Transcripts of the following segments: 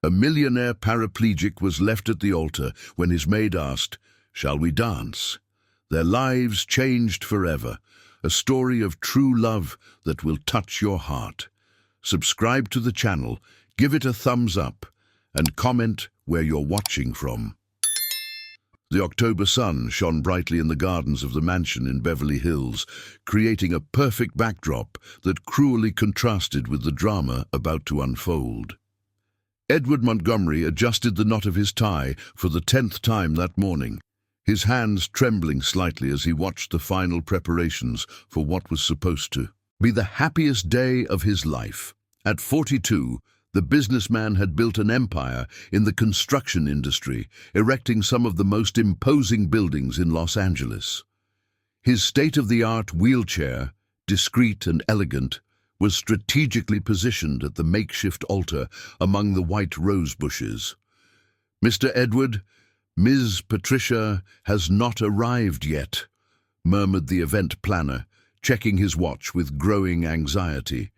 A millionaire paraplegic was left at the altar when his maid asked, "Shall we dance?" Their lives changed forever, a story of true love that will touch your heart. Subscribe to the channel, give it a thumbs up, and comment where you're watching from. The October sun shone brightly in the gardens of the mansion in Beverly Hills, creating a perfect backdrop that cruelly contrasted with the drama about to unfold. Edward Montgomery adjusted the knot of his tie for the 10th time that morning, his hands trembling slightly as he watched the final preparations for what was supposed to be the happiest day of his life. At 42, the businessman had built an empire in the construction industry, erecting some of the most imposing buildings in Los Angeles. His state-of-the-art wheelchair, discreet and elegant, was strategically positioned at the makeshift altar among the white rose bushes. "Mr. Edward, Ms. Patricia has not arrived yet," murmured the event planner, checking his watch with growing anxiety.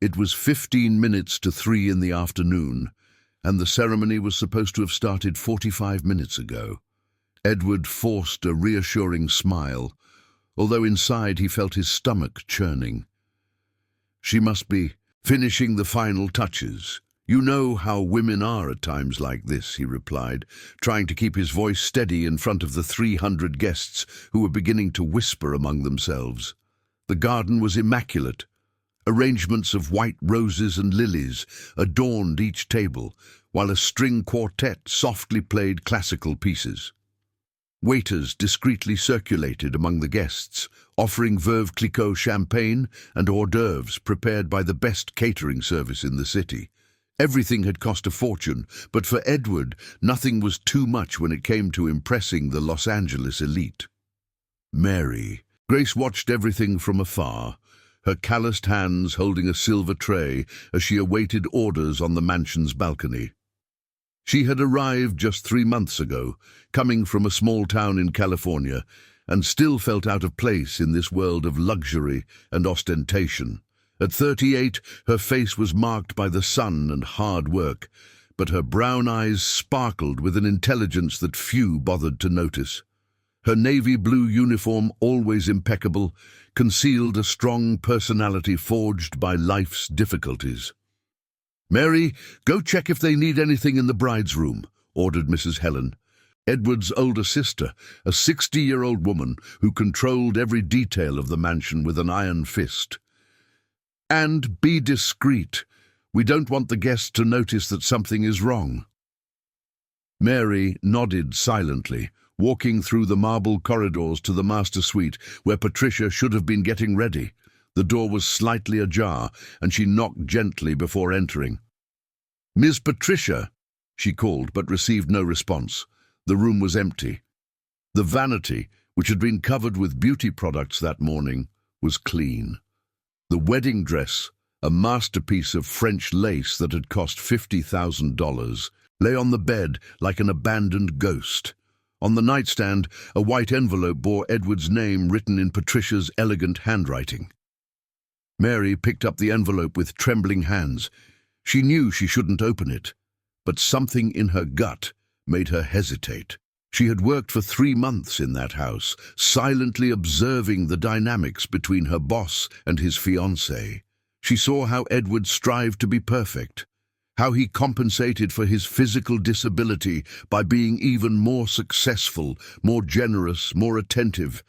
It was 15 minutes to 3 in the afternoon, and the ceremony was supposed to have started 45 minutes ago. Edward forced a reassuring smile, although inside he felt his stomach churning. "She must be finishing the final touches. You know how women are at times like this," he replied, trying to keep his voice steady in front of the 300 guests who were beginning to whisper among themselves. The garden was immaculate. Arrangements of white roses and lilies adorned each table, while a string quartet softly played classical pieces. Waiters discreetly circulated among the guests, offering Veuve Clicquot champagne and hors d'oeuvres prepared by the best catering service in the city. Everything had cost a fortune, but for Edward, nothing was too much when it came to impressing the Los Angeles elite. Grace watched everything from afar, her calloused hands holding a silver tray as she awaited orders on the mansion's balcony. She had arrived just 3 months ago, coming from a small town in California, and still felt out of place in this world of luxury and ostentation. At 38, her face was marked by the sun and hard work, but her brown eyes sparkled with an intelligence that few bothered to notice. Her navy blue uniform, always impeccable, concealed a strong personality forged by life's difficulties. "Mary, go check if they need anything in the bride's room," ordered Mrs. Helen, Edward's older sister, a 60-year-old woman who controlled every detail of the mansion with an iron fist. "And be discreet. We don't want the guests to notice that something is wrong." Mary nodded silently, walking through the marble corridors to the master suite where Patricia should have been getting ready. The door was slightly ajar, and she knocked gently before entering. "Ms. Patricia," she called, but received no response. The room was empty. The vanity, which had been covered with beauty products that morning, was clean. The wedding dress, a masterpiece of French lace that had cost $50,000, lay on the bed like an abandoned ghost. On the nightstand, a white envelope bore Edward's name written in Patricia's elegant handwriting. Mary picked up the envelope with trembling hands. She knew she shouldn't open it, but something in her gut made her hesitate. She had worked for 3 months in that house, silently observing the dynamics between her boss and his fiancée. She saw how Edward strived to be perfect, how he compensated for his physical disability by being even more successful, more generous, more attentive.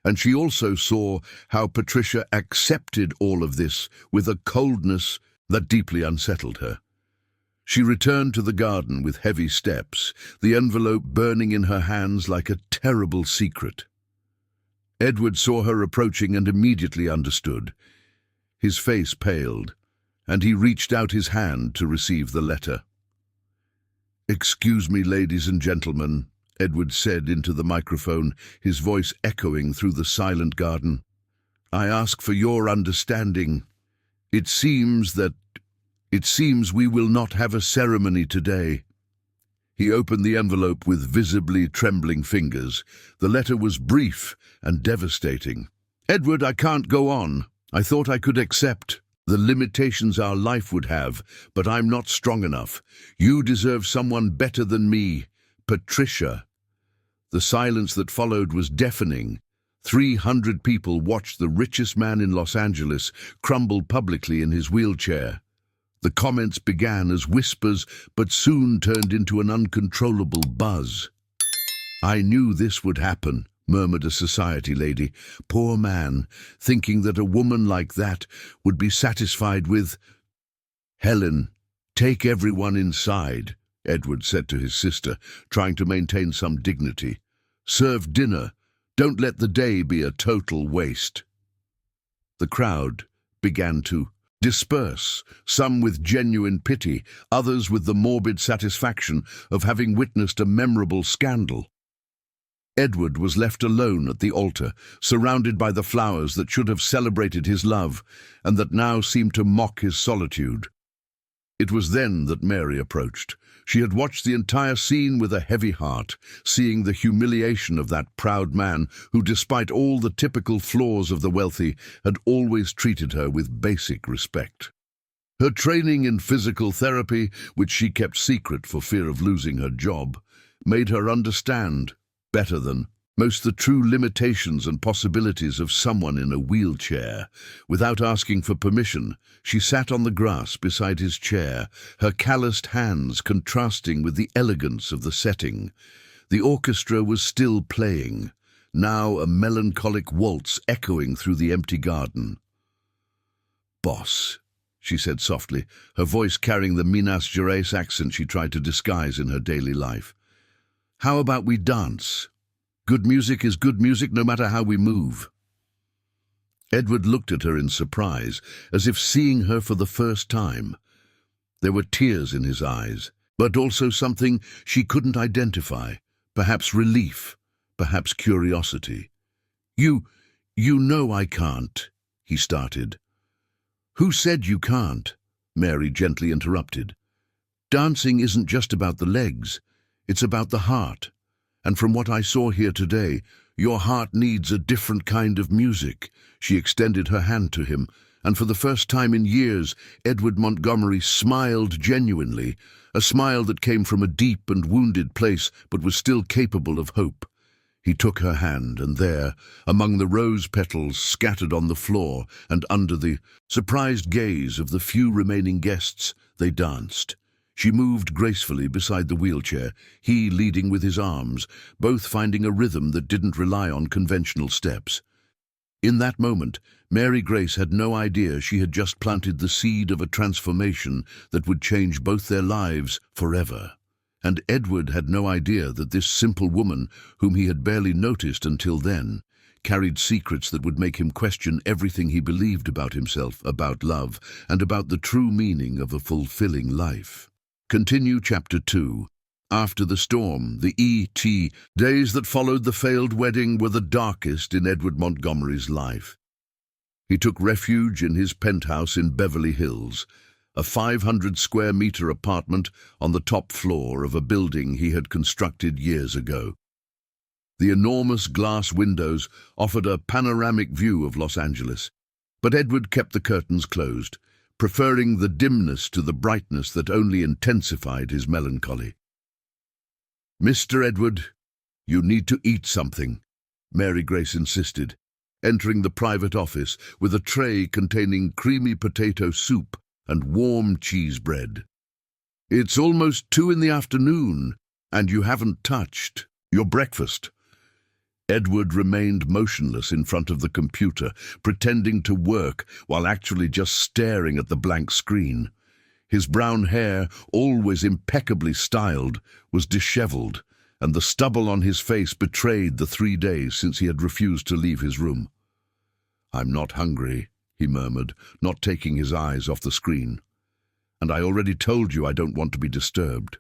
And she also saw how Patricia accepted all of this with a coldness that deeply unsettled her. She returned to the garden with heavy steps, the envelope burning in her hands like a terrible secret. Edward saw her approaching and immediately understood. His face paled, and he reached out his hand to receive the letter. "Excuse me, ladies and gentlemen," Edward said into the microphone, his voice echoing through the silent garden. "I ask for your understanding. It seems we will not have a ceremony today." He opened the envelope with visibly trembling fingers. The letter was brief and devastating. "Edward, I can't go on. I thought I could accept." The limitations our life would have, but I'm not strong enough. You deserve someone better than me, Patricia." The silence that followed was deafening. 300 people watched the richest man in Los Angeles crumble publicly in his wheelchair. The comments began as whispers, but soon turned into an uncontrollable buzz. "I knew this would happen," murmured a society lady. "Poor man, thinking that a woman like that would be satisfied with—" "Helen, take everyone inside," Edward said to his sister, trying to maintain some dignity. "Serve dinner. Don't let the day be a total waste." The crowd began to disperse, some with genuine pity, others with the morbid satisfaction of having witnessed a memorable scandal. Edward was left alone at the altar, surrounded by the flowers that should have celebrated his love, and that now seemed to mock his solitude. It was then that Mary approached. She had watched the entire scene with a heavy heart, seeing the humiliation of that proud man who, despite all the typical flaws of the wealthy, had always treated her with basic respect. Her training in physical therapy, which she kept secret for fear of losing her job, made her understand, better than most, the true limitations and possibilities of someone in a wheelchair. Without asking for permission, she sat on the grass beside his chair, her calloused hands contrasting with the elegance of the setting. The orchestra was still playing, now a melancholic waltz echoing through the empty garden. "Boss," she said softly, her voice carrying the Minas Gerais accent she tried to disguise in her daily life. "How about we dance? Good music is good music no matter how we move." Edward looked at her in surprise, as if seeing her for the first time. There were tears in his eyes, but also something she couldn't identify, perhaps relief, perhaps curiosity. You know I can't," he started. "Who said you can't?" Mary gently interrupted. "Dancing isn't just about the legs, it's about the heart. And from what I saw here today, your heart needs a different kind of music." She extended her hand to him, and for the first time in years, Edward Montgomery smiled genuinely, a smile that came from a deep and wounded place but was still capable of hope. He took her hand, and there, among the rose petals scattered on the floor and under the surprised gaze of the few remaining guests, they danced. She moved gracefully beside the wheelchair, he leading with his arms, both finding a rhythm that didn't rely on conventional steps. In that moment, Mary Grace had no idea she had just planted the seed of a transformation that would change both their lives forever. And Edward had no idea that this simple woman, whom he had barely noticed until then, carried secrets that would make him question everything he believed about himself, about love, and about the true meaning of a fulfilling life. Continue Chapter 2. After the storm, the E.T. days that followed the failed wedding were the darkest in Edward Montgomery's life. He took refuge in his penthouse in Beverly Hills, a 500-square-meter apartment on the top floor of a building he had constructed years ago. The enormous glass windows offered a panoramic view of Los Angeles, but Edward kept the curtains closed, preferring the dimness to the brightness that only intensified his melancholy. "Mr. Edward, you need to eat something," Mary Grace insisted, entering the private office with a tray containing creamy potato soup and warm cheese bread. "It's almost 2 in the afternoon, and you haven't touched your breakfast." Edward remained motionless in front of the computer, pretending to work while actually just staring at the blank screen. His brown hair, always impeccably styled, was disheveled, and the stubble on his face betrayed the 3 days since he had refused to leave his room. "I'm not hungry," he murmured, not taking his eyes off the screen. "And I already told you I don't want to be disturbed."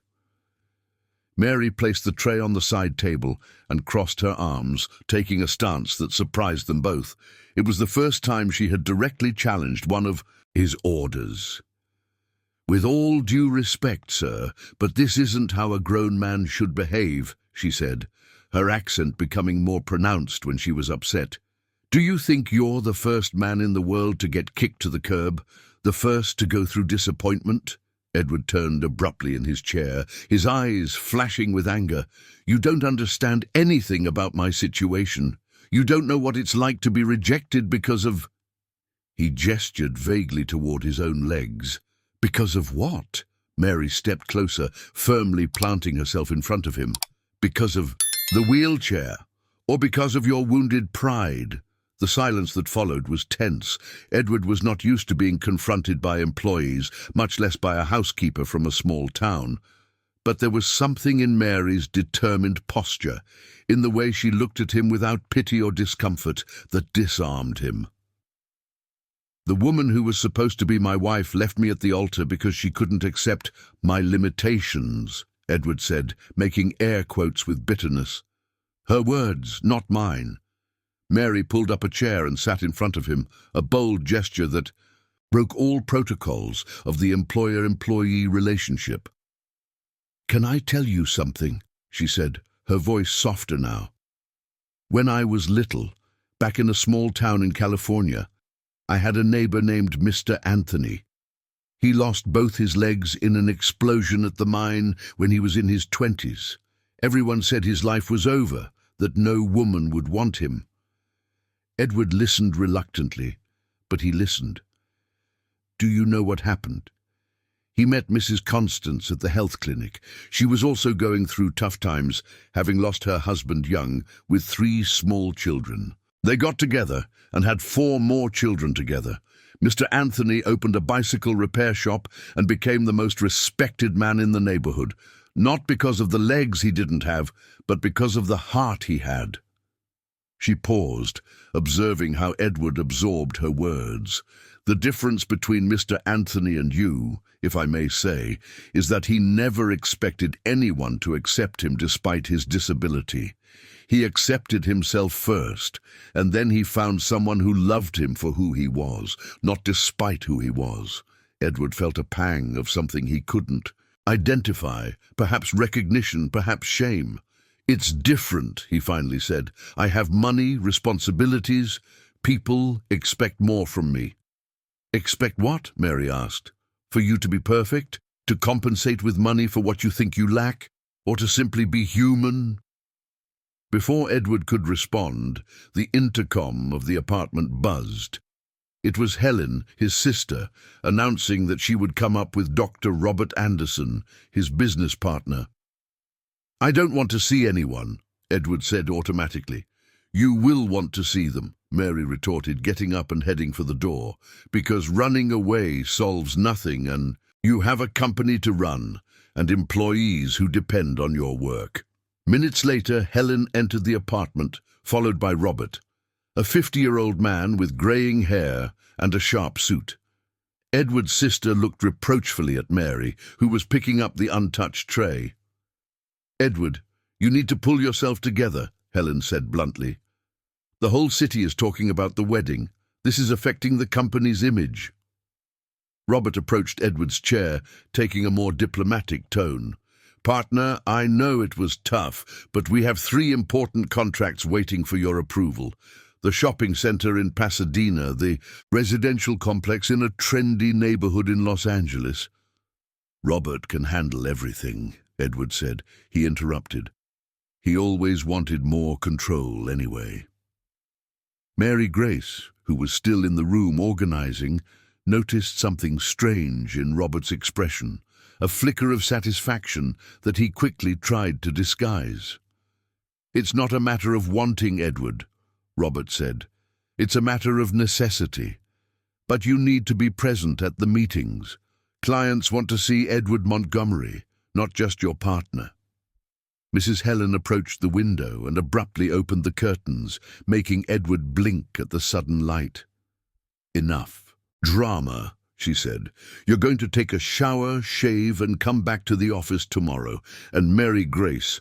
Mary placed the tray on the side table and crossed her arms, taking a stance that surprised them both. It was the first time she had directly challenged one of his orders. "With all due respect, sir, but this isn't how a grown man should behave," she said, her accent becoming more pronounced when she was upset. "Do you think you're the first man in the world to get kicked to the curb? The first to go through disappointment? Edward turned abruptly in his chair, his eyes flashing with anger. You don't understand anything about my situation. You don't know what it's like to be rejected because of... He gestured vaguely toward his own legs. Because of what? Mary stepped closer, firmly planting herself in front of him. Because of the wheelchair, or because of your wounded pride? The silence that followed was tense. Edward was not used to being confronted by employees, much less by a housekeeper from a small town. But there was something in Mary's determined posture, in the way she looked at him without pity or discomfort, that disarmed him. The woman who was supposed to be my wife left me at the altar because she couldn't accept my limitations, Edward said, making air quotes with bitterness. Her words, not mine. Mary pulled up a chair and sat in front of him, a bold gesture that broke all protocols of the employer-employee relationship. Can I tell you something? She said, her voice softer now. When I was little, back in a small town in California, I had a neighbor named Mr. Anthony. He lost both his legs in an explosion at the mine when he was in his 20s. Everyone said his life was over, that no woman would want him. Edward listened reluctantly, but he listened. Do you know what happened? He met Mrs. Constance at the health clinic. She was also going through tough times, having lost her husband young, with 3 small children. They got together and had 4 more children together. Mr. Anthony opened a bicycle repair shop and became the most respected man in the neighborhood, not because of the legs he didn't have, but because of the heart he had. She paused, observing how Edward absorbed her words. The difference between Mr. Anthony and you, if I may say, is that he never expected anyone to accept him despite his disability. He accepted himself first, and then he found someone who loved him for who he was, not despite who he was. Edward felt a pang of something he couldn't identify, perhaps recognition, perhaps shame. It's different, he finally said. I have money, responsibilities. People expect more from me. Expect what? Mary asked. For you to be perfect? To compensate with money for what you think you lack? Or to simply be human? Before Edward could respond, the intercom of the apartment buzzed. It was Helen, his sister, announcing that she would come up with Dr. Robert Anderson, his business partner. I don't want to see anyone, Edward said automatically. You will want to see them, Mary retorted, getting up and heading for the door, because running away solves nothing, and you have a company to run and employees who depend on your work. Minutes later, Helen entered the apartment, followed by Robert, a 50-year-old man with graying hair and a sharp suit. Edward's sister looked reproachfully at Mary, who was picking up the untouched tray. Edward, you need to pull yourself together, Helen said bluntly. The whole city is talking about the wedding. This is affecting the company's image. Robert approached Edward's chair, taking a more diplomatic tone. Partner, I know it was tough, but we have 3 important contracts waiting for your approval. The shopping center in Pasadena, the residential complex in a trendy neighborhood in Los Angeles. Robert can handle everything, Edward said. He interrupted. He always wanted more control anyway. Mary Grace, who was still in the room organizing, noticed something strange in Robert's expression, a flicker of satisfaction that he quickly tried to disguise. It's not a matter of wanting Edward, Robert said. It's a matter of necessity. But you need to be present at the meetings. Clients want to see Edward Montgomery, not just your partner. Mrs. Helen approached the window and abruptly opened the curtains, making Edward blink at the sudden light. Enough. Drama, she said. You're going to take a shower, shave, and come back to the office tomorrow. And Mary Grace,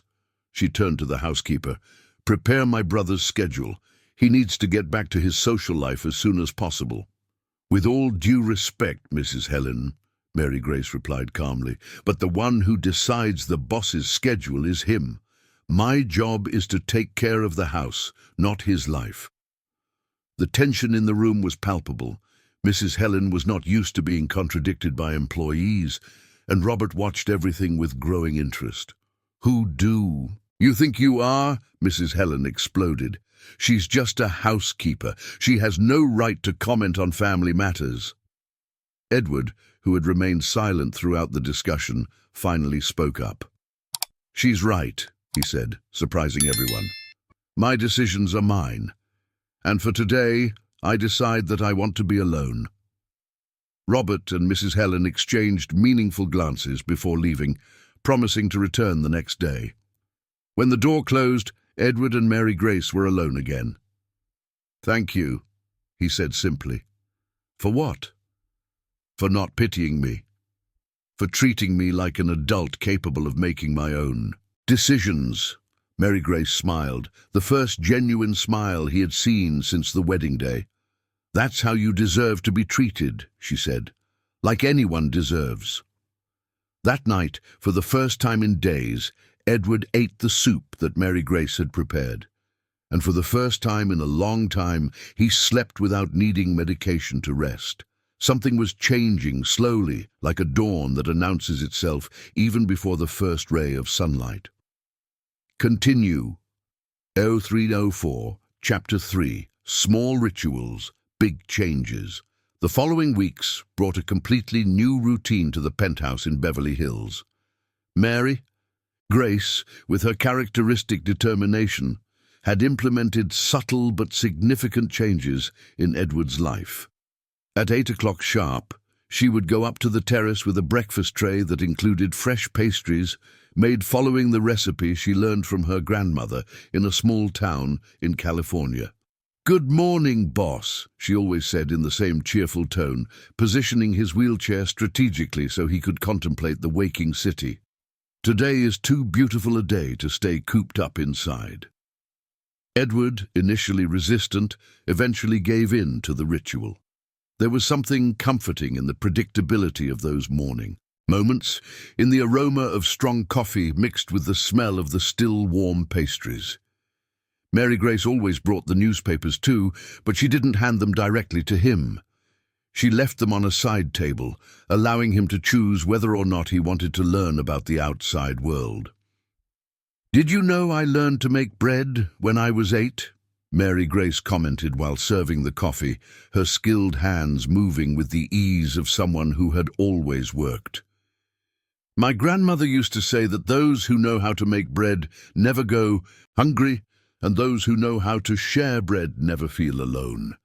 she turned to the housekeeper, prepare my brother's schedule. He needs to get back to his social life as soon as possible. With all due respect, Mrs. Helen, Mary Grace replied calmly, but the one who decides the boss's schedule is him. My job is to take care of the house, not his life. The tension in the room was palpable. Mrs. Helen was not used to being contradicted by employees, and Robert watched everything with growing interest. "Who do? You think you are?" Mrs. Helen exploded. "She's just a housekeeper. She has no right to comment on family matters." Edward, who had remained silent throughout the discussion, finally spoke up. "She's right," he said, surprising everyone. "My decisions are mine, and for today, I decide that I want to be alone." Robert and Mrs. Helen exchanged meaningful glances before leaving, promising to return the next day. When the door closed, Edward and Mary Grace were alone again. "Thank you," he said simply. "For what?" "For not pitying me. For treating me like an adult capable of making my own decisions." Mary Grace smiled, the first genuine smile he had seen since the wedding day. "That's how you deserve to be treated," she said, "like anyone deserves." That night, for the first time in days, Edward ate the soup that Mary Grace had prepared. And for the first time in a long time, he slept without needing medication to rest. Something was changing slowly, like a dawn that announces itself even before the first ray of sunlight. Continue. 0304, Chapter 3, Small Rituals, Big Changes. The following weeks brought a completely new routine to the penthouse in Beverly Hills. Mary Grace, with her characteristic determination, had implemented subtle but significant changes in Edward's life. At 8 o'clock sharp, she would go up to the terrace with a breakfast tray that included fresh pastries made following the recipe she learned from her grandmother in a small town in California. "Good morning, boss," she always said in the same cheerful tone, positioning his wheelchair strategically so he could contemplate the waking city. "Today is too beautiful a day to stay cooped up inside." Edward, initially resistant, eventually gave in to the ritual. There was something comforting in the predictability of those morning moments, in the aroma of strong coffee mixed with the smell of the still warm pastries. Mary Grace always brought the newspapers too, but she didn't hand them directly to him. She left them on a side table, allowing him to choose whether or not he wanted to learn about the outside world. "Did you know I learned to make bread when I was 8? Mary Grace commented while serving the coffee, her skilled hands moving with the ease of someone who had always worked. "My grandmother used to say that those who know how to make bread never go hungry, and those who know how to share bread never feel alone."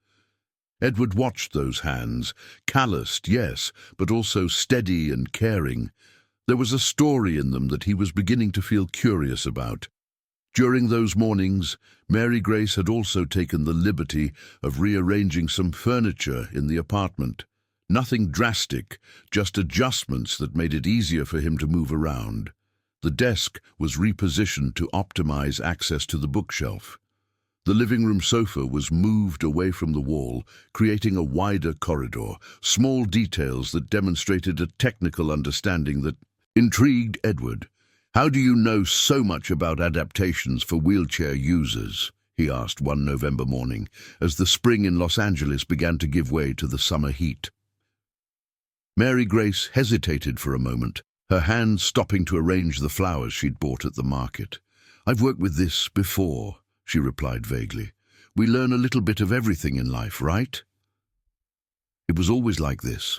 Edward watched those hands, calloused, yes, but also steady and caring. There was a story in them that he was beginning to feel curious about. During those mornings, Mary Grace had also taken the liberty of rearranging some furniture in the apartment. Nothing drastic, just adjustments that made it easier for him to move around. The desk was repositioned to optimize access to the bookshelf. The living room sofa was moved away from the wall, creating a wider corridor, small details that demonstrated a technical understanding that intrigued Edward. "How do you know so much about adaptations for wheelchair users?" he asked one November morning, as the spring in Los Angeles began to give way to the summer heat. Mary Grace hesitated for a moment, her hands stopping to arrange the flowers she'd bought at the market. "I've worked with this before," she replied vaguely. "We learn a little bit of everything in life, right?" It was always like this.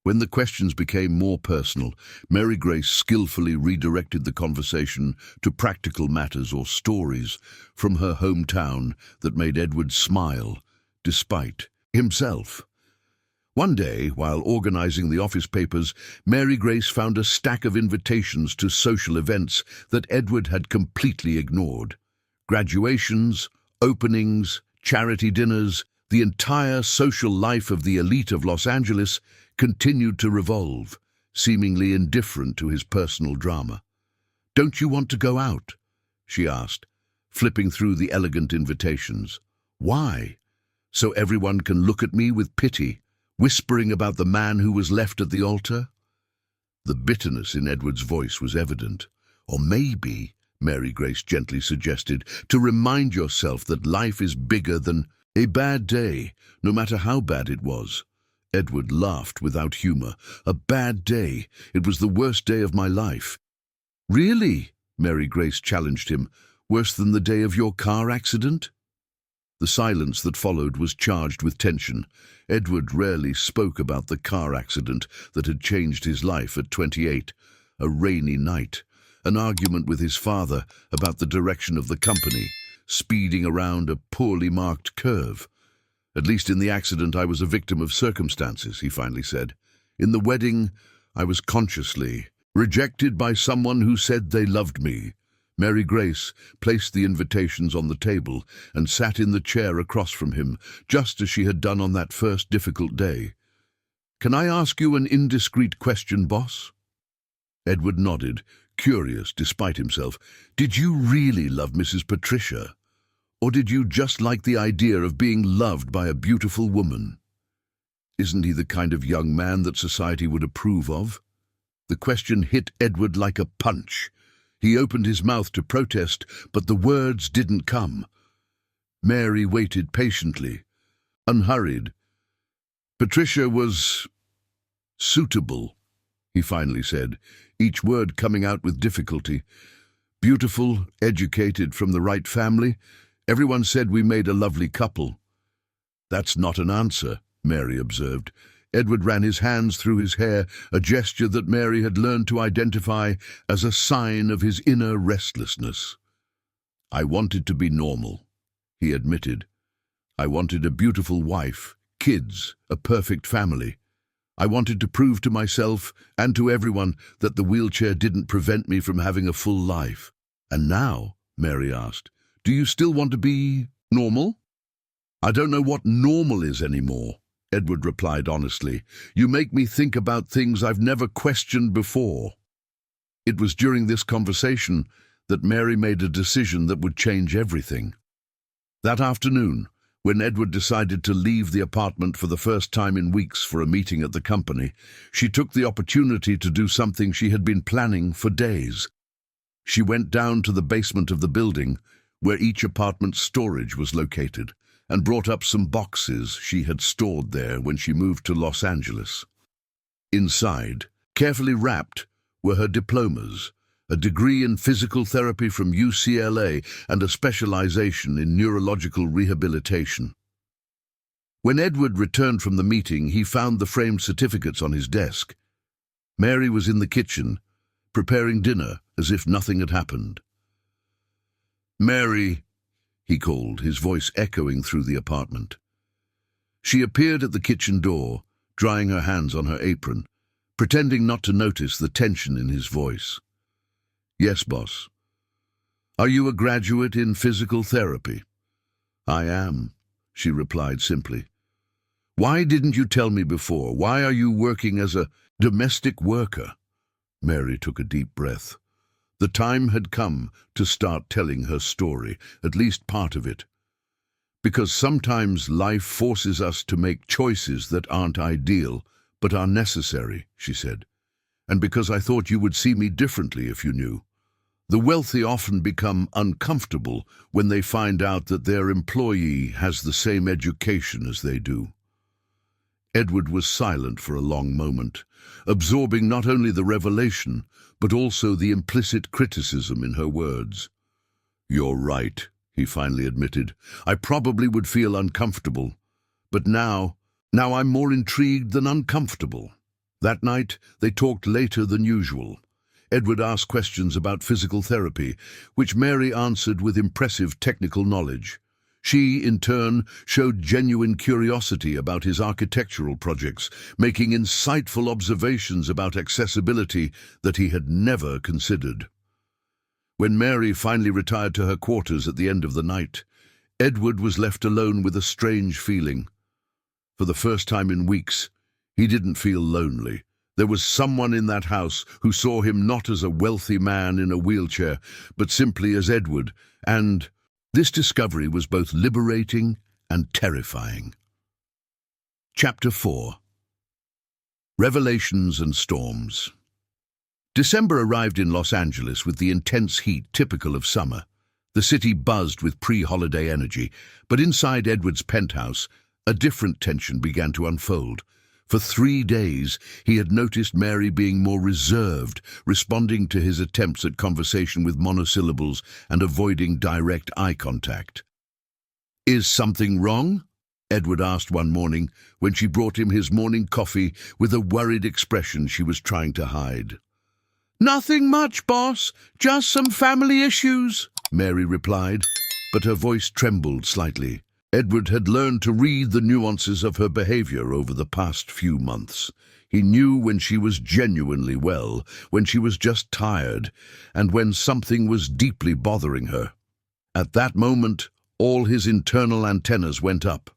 When the questions became more personal, Mary Grace skillfully redirected the conversation to practical matters or stories from her hometown that made Edward smile, despite himself. One day, while organizing the office papers, Mary Grace found a stack of invitations to social events that Edward had completely ignored. Graduations, openings, charity dinners, the entire social life of the elite of Los Angeles continued to revolve, seemingly indifferent to his personal drama. "Don't you want to go out?" she asked, flipping through the elegant invitations. "Why? So everyone can look at me with pity, whispering about the man who was left at the altar?" The bitterness in Edward's voice was evident. "Or maybe," Mary Grace gently suggested, "to remind yourself that life is bigger than A bad day, no matter how bad it was. Edward laughed without humor. A bad day. It was the worst day of my life. Really? Mary Grace challenged him. Worse than the day of your car accident? The silence that followed was charged with tension. Edward rarely spoke about the car accident that had changed his life at 28. A rainy night. An argument with his father about the direction of the company, speeding around a poorly marked curve. At least in the accident I was a victim of circumstances, he finally said. In the wedding, I was consciously rejected by someone who said they loved me. Mary Grace placed the invitations on the table and sat in the chair across from him, just as she had done on that first difficult day. Can I ask you an indiscreet question, boss? Edward nodded, curious despite himself. Did you really love Mrs. Patricia? Or did you just like the idea of being loved by a beautiful woman? Isn't he the kind of young man that society would approve of? The question hit Edward like a punch. He opened his mouth to protest, but the words didn't come. Mary waited patiently, unhurried. Patricia was suitable, he finally said, each word coming out with difficulty. Beautiful, educated, from the right family. Everyone said we made a lovely couple. That's not an answer, Mary observed. Edward ran his hands through his hair, a gesture that Mary had learned to identify as a sign of his inner restlessness. I wanted to be normal, he admitted. I wanted a beautiful wife, kids, a perfect family. I wanted to prove to myself and to everyone that the wheelchair didn't prevent me from having a full life. And now, Mary asked, do you still want to be normal? I don't know what normal is anymore, Edward replied honestly. You make me think about things I've never questioned before. It was during this conversation that Mary made a decision that would change everything. That afternoon, when Edward decided to leave the apartment for the first time in weeks for a meeting at the company, she took the opportunity to do something she had been planning for days. She went down to the basement of the building, where each apartment's storage was located, and brought up some boxes she had stored there when she moved to Los Angeles. Inside, carefully wrapped, were her diplomas, a degree in physical therapy from UCLA and a specialization in neurological rehabilitation. When Edward returned from the meeting, he found the framed certificates on his desk. Mary was in the kitchen, preparing dinner as if nothing had happened. Mary, he called, his voice echoing through the apartment. She appeared at the kitchen door, drying her hands on her apron, pretending not to notice the tension in his voice. Yes, boss. Are you a graduate in physical therapy? I am, she replied simply. Why didn't you tell me before? Why are you working as a domestic worker? Mary took a deep breath. The time had come to start telling her story, at least part of it. Because sometimes life forces us to make choices that aren't ideal, but are necessary, she said. And because I thought you would see me differently if you knew. The wealthy often become uncomfortable when they find out that their employee has the same education as they do. Edward was silent for a long moment, absorbing not only the revelation, but also the implicit criticism in her words. You're right, he finally admitted. I probably would feel uncomfortable, but now I'm more intrigued than uncomfortable. That night, they talked later than usual. Edward asked questions about physical therapy, which Mary answered with impressive technical knowledge. She, in turn, showed genuine curiosity about his architectural projects, making insightful observations about accessibility that he had never considered. When Mary finally retired to her quarters at the end of the night, Edward was left alone with a strange feeling. For the first time in weeks, he didn't feel lonely. There was someone in that house who saw him not as a wealthy man in a wheelchair, but simply as Edward, and this discovery was both liberating and terrifying. Chapter 4. Revelations and Storms. December arrived in Los Angeles with the intense heat typical of summer. The city buzzed with pre-holiday energy, but inside Edward's penthouse, a different tension began to unfold. For 3 days, he had noticed Mary being more reserved, responding to his attempts at conversation with monosyllables and avoiding direct eye contact. "Is something wrong?" Edward asked one morning when she brought him his morning coffee with a worried expression she was trying to hide. "Nothing much, boss. Just some family issues," Mary replied, but her voice trembled slightly. Edward had learned to read the nuances of her behavior over the past few months. He knew when she was genuinely well, when she was just tired, and when something was deeply bothering her. At that moment, all his internal antennas went up.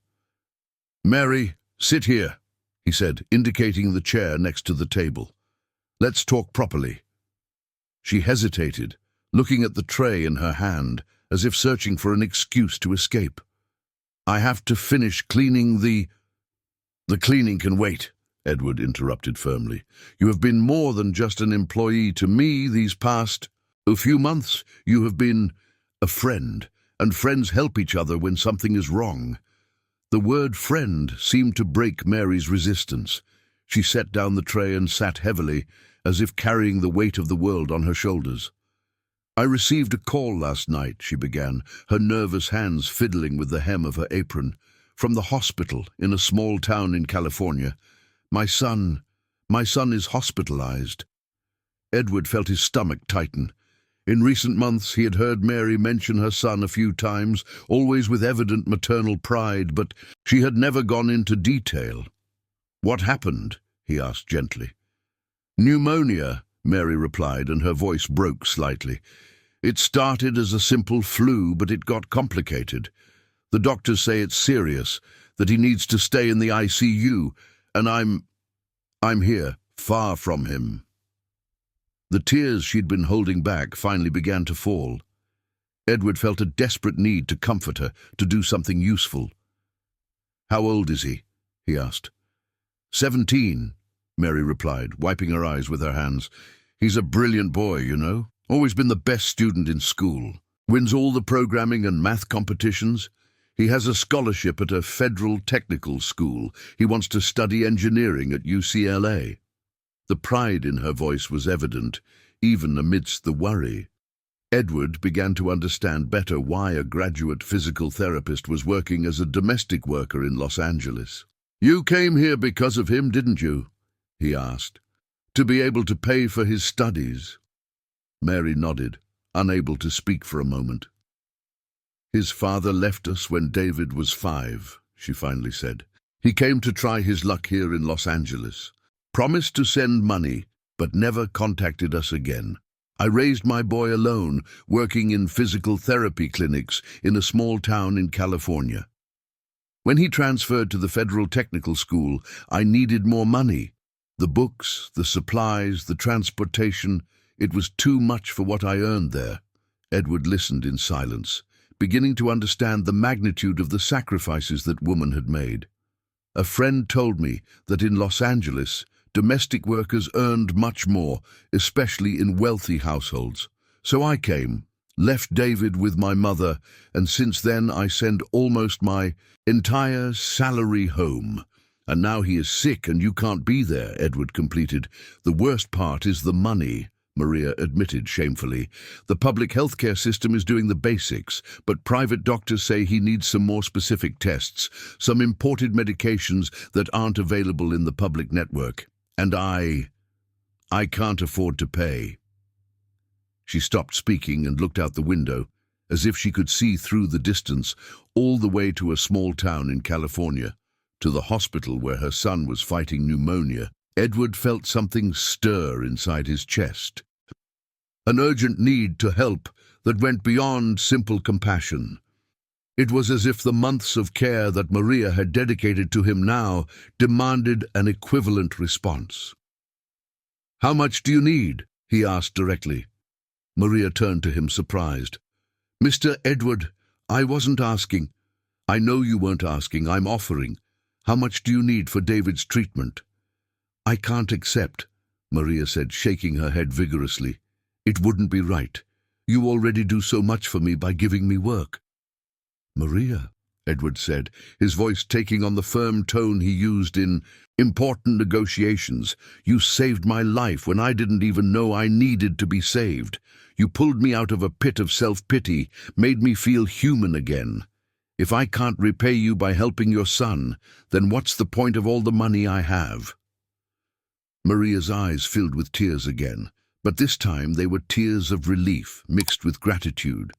"Mary, sit here," he said, indicating the chair next to the table. "Let's talk properly." She hesitated, looking at the tray in her hand, as if searching for an excuse to escape. "I have to finish cleaning the cleaning can wait," Edward interrupted firmly. "You have been more than just an employee to me these past few months. You have been a friend, and friends help each other when something is wrong." The word friend seemed to break Mary's resistance. She set down the tray and sat heavily, as if carrying the weight of the world on her shoulders. "I received a call last night," she began, her nervous hands fiddling with the hem of her apron, "from the hospital in a small town in California. My son is hospitalized." Edward felt his stomach tighten. In recent months he had heard Mary mention her son a few times, always with evident maternal pride, but she had never gone into detail. "What happened?" he asked gently. "Pneumonia," Mary replied, and her voice broke slightly. "It started as a simple flu, but it got complicated. The doctors say it's serious, that he needs to stay in the ICU, and I'm here, far from him." The tears she'd been holding back finally began to fall. Edward felt a desperate need to comfort her, to do something useful. "How old is he?" he asked. 17, Mary replied, wiping her eyes with her hands. "He's a brilliant boy, you know. Always been the best student in school. Wins all the programming and math competitions. He has a scholarship at a federal technical school. He wants to study engineering at UCLA. The pride in her voice was evident, even amidst the worry. Edward began to understand better why a graduate physical therapist was working as a domestic worker in Los Angeles. "You came here because of him, didn't you?" he asked. "To be able to pay for his studies?" Mary nodded, unable to speak for a moment. "His father left us when David was 5, she finally said. "He came to try his luck here in Los Angeles. Promised to send money, but never contacted us again. I raised my boy alone, working in physical therapy clinics in a small town in California. When he transferred to the federal technical school, I needed more money. The books, the supplies, the transportation, it was too much for what I earned there." Edward listened in silence, beginning to understand the magnitude of the sacrifices that woman had made. "A friend told me that in Los Angeles, domestic workers earned much more, especially in wealthy households. So I came, left David with my mother, and since then I send almost my entire salary home. And now he is sick and you can't be there," Edward completed. "The worst part is the money," Maria admitted shamefully. "The public healthcare system is doing the basics, but private doctors say he needs some more specific tests, some imported medications that aren't available in the public network. And I can't afford to pay." She stopped speaking and looked out the window, as if she could see through the distance, all the way to a small town in California, to the hospital where her son was fighting pneumonia. Edward felt something stir inside his chest. An urgent need to help that went beyond simple compassion. It was as if the months of care that Maria had dedicated to him now demanded an equivalent response. "How much do you need?" he asked directly. Maria turned to him surprised. "Mr. Edward, I wasn't asking. I know you weren't asking. I'm offering. How much do you need for David's treatment?" "I can't accept," Maria said, shaking her head vigorously. "It wouldn't be right. You already do so much for me by giving me work." "Maria," Edward said, his voice taking on the firm tone he used in important negotiations, "you saved my life when I didn't even know I needed to be saved. You pulled me out of a pit of self-pity, made me feel human again. If I can't repay you by helping your son, then what's the point of all the money I have?" Maria's eyes filled with tears again, but this time they were tears of relief mixed with gratitude.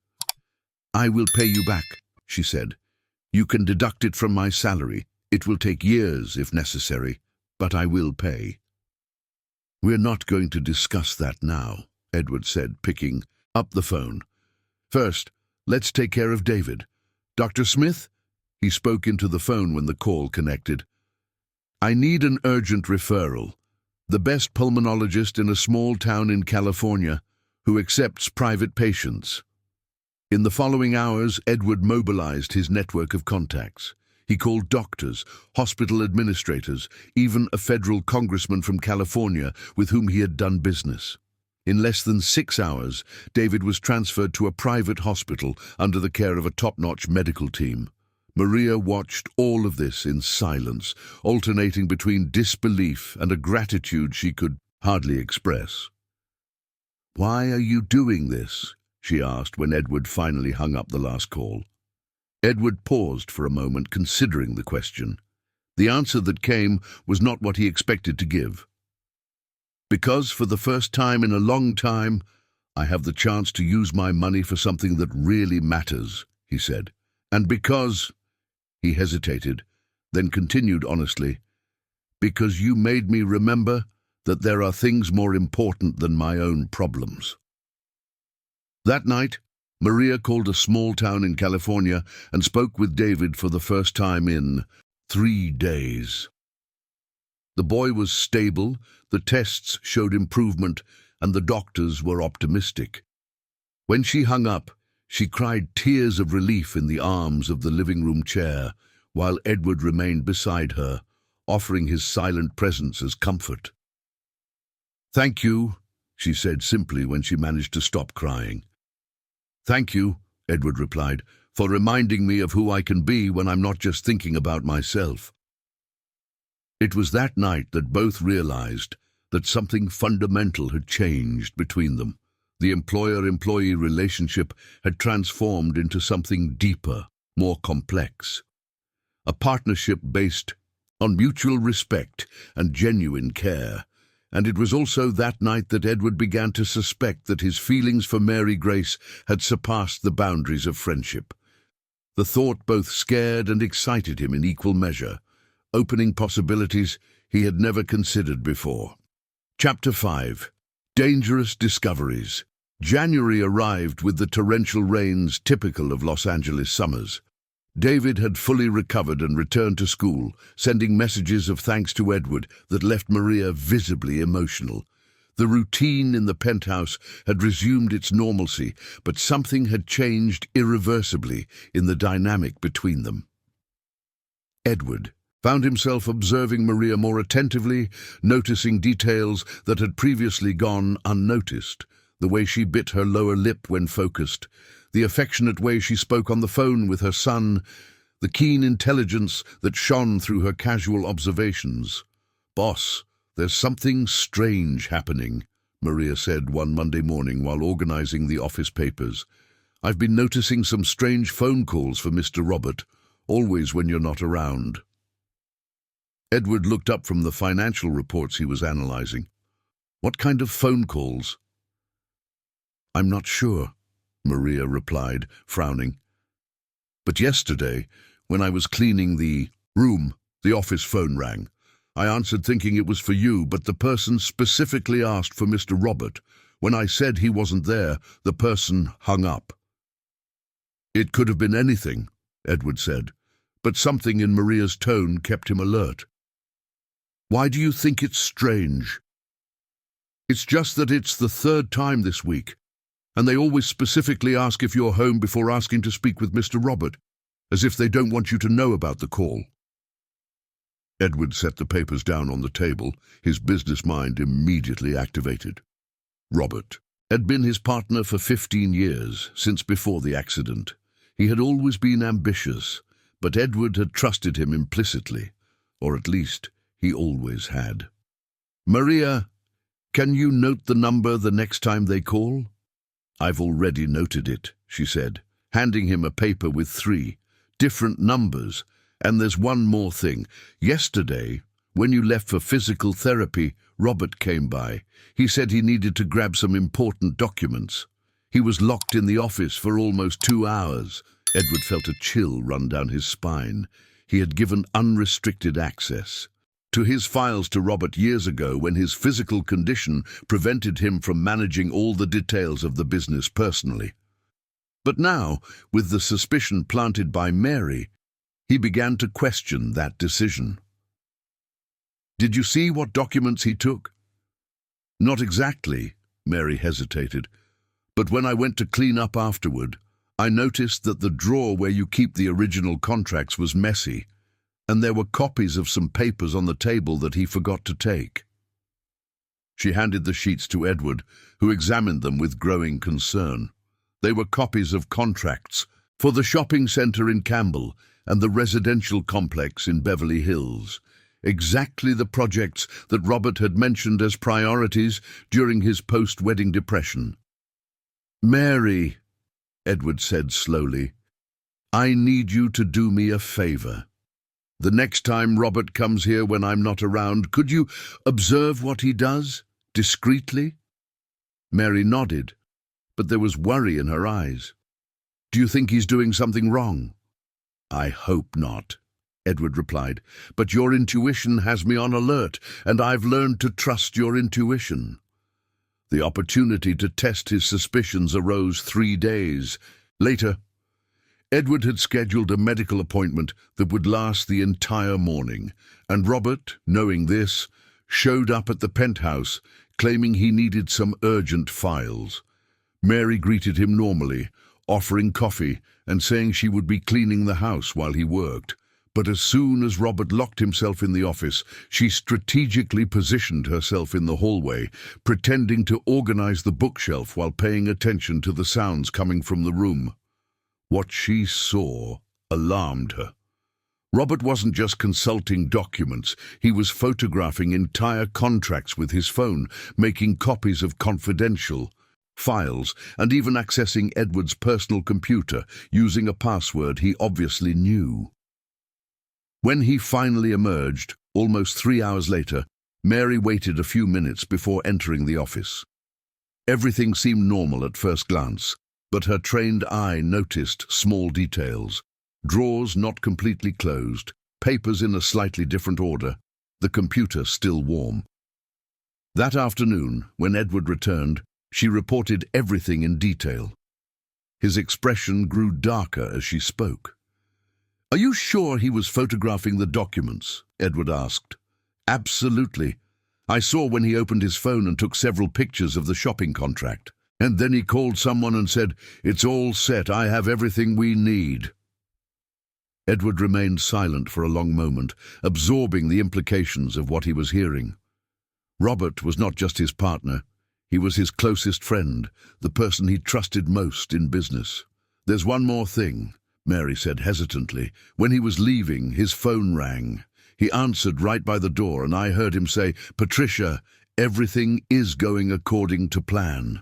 "I will pay you back," she said. "You can deduct it from my salary. It will take years if necessary, but I will pay." "We're not going to discuss that now," Edward said, picking up the phone. "First, let's take care of David. Dr. Smith?" He spoke into the phone when the call connected. "I need an urgent referral. The best pulmonologist in a small town in California who accepts private patients." In the following hours, Edward mobilized his network of contacts. He called doctors, hospital administrators, even a federal congressman from California with whom he had done business. In less than 6 hours, David was transferred to a private hospital under the care of a top-notch medical team. Maria watched all of this in silence, alternating between disbelief and a gratitude she could hardly express. "Why are you doing this?" she asked when Edward finally hung up the last call. Edward paused for a moment, considering the question. The answer that came was not what he expected to give. "Because for the first time in a long time, I have the chance to use my money for something that really matters," he said. "And because—" he hesitated, then continued honestly, "because you made me remember that there are things more important than my own problems." That night, Maria called a small town in California and spoke with David for the first time in 3 days. The boy was stable, the tests showed improvement, and the doctors were optimistic. When she hung up, she cried tears of relief in the arms of the living room chair, while Edward remained beside her, offering his silent presence as comfort. "Thank you," she said simply when she managed to stop crying. "Thank you," Edward replied, "for reminding me of who I can be when I'm not just thinking about myself." It was that night that both realized that something fundamental had changed between them. The employer-employee relationship had transformed into something deeper, more complex. A partnership based on mutual respect and genuine care. And it was also that night that Edward began to suspect that his feelings for Mary Grace had surpassed the boundaries of friendship. The thought both scared and excited him in equal measure, opening possibilities he had never considered before. Chapter 5. Dangerous Discoveries. January arrived with the torrential rains typical of Los Angeles summers. David had fully recovered and returned to school, sending messages of thanks to Edward that left Maria visibly emotional. The routine in the penthouse had resumed its normalcy, but something had changed irreversibly in the dynamic between them. Edward found himself observing Maria more attentively, noticing details that had previously gone unnoticed. The way she bit her lower lip when focused, the affectionate way she spoke on the phone with her son, the keen intelligence that shone through her casual observations. "Boss, there's something strange happening," Maria said one Monday morning while organizing the office papers. "I've been noticing some strange phone calls for Mr. Robert, always when you're not around." Edward looked up from the financial reports he was analyzing. "What kind of phone calls?" "I'm not sure," Maria replied, frowning. "But yesterday, when I was cleaning the room, the office phone rang. I answered thinking it was for you, but the person specifically asked for Mr. Robert. When I said he wasn't there, the person hung up." "It could have been anything," Edward said, but something in Maria's tone kept him alert. "Why do you think it's strange?" "It's just that it's the 3rd time this week. And they always specifically ask if you're home before asking to speak with Mr. Robert, as if they don't want you to know about the call." Edward set the papers down on the table, his business mind immediately activated. "Robert," had been his partner for 15 years, since before the accident. He had always been ambitious, but Edward had trusted him implicitly, or at least he always had. "Maria, can you note the number the next time they call?" "I've already noted it," she said, handing him a paper with 3 different numbers. "And there's one more thing. Yesterday, when you left for physical therapy, Robert came by. He said he needed to grab some important documents. He was locked in the office for almost 2 hours. Edward felt a chill run down his spine. He had given unrestricted access to his files to Robert years ago when his physical condition prevented him from managing all the details of the business personally. But now, with the suspicion planted by Mary, he began to question that decision. "Did you see what documents he took?" "Not exactly," Mary hesitated. "But when I went to clean up afterward, I noticed that the drawer where you keep the original contracts was messy, and there were copies of some papers on the table that he forgot to take." She handed the sheets to Edward, who examined them with growing concern. They were copies of contracts for the shopping centre in Campbell and the residential complex in Beverly Hills. Exactly the projects that Robert had mentioned as priorities during his post-wedding depression. "Mary," Edward said slowly, "I need you to do me a favor. The next time Robert comes here when I'm not around, could you observe what he does, discreetly?" Mary nodded, but there was worry in her eyes. "Do you think he's doing something wrong?" "I hope not," Edward replied, "but your intuition has me on alert, and I've learned to trust your intuition." The opportunity to test his suspicions arose 3 days later. Edward had scheduled a medical appointment that would last the entire morning, and Robert, knowing this, showed up at the penthouse, claiming he needed some urgent files. Mary greeted him normally, offering coffee and saying she would be cleaning the house while he worked. But as soon as Robert locked himself in the office, she strategically positioned herself in the hallway, pretending to organize the bookshelf while paying attention to the sounds coming from the room. What she saw alarmed her. Robert wasn't just consulting documents, he was photographing entire contracts with his phone, making copies of confidential files, and even accessing Edward's personal computer using a password he obviously knew. When he finally emerged, almost 3 hours later, Mary waited a few minutes before entering the office. Everything seemed normal at first glance, but her trained eye noticed small details. Drawers not completely closed, papers in a slightly different order, the computer still warm. That afternoon, when Edward returned, she reported everything in detail. His expression grew darker as she spoke. "Are you sure he was photographing the documents?" Edward asked. "Absolutely. I saw when he opened his phone and took several pictures of the shopping contract. And then he called someone and said, 'It's all set, I have everything we need.'" Edward remained silent for a long moment, absorbing the implications of what he was hearing. Robert was not just his partner, he was his closest friend, the person he trusted most in business. "There's one more thing," Mary said hesitantly. "When he was leaving, his phone rang. He answered right by the door, and I heard him say, 'Patricia, everything is going according to plan.'"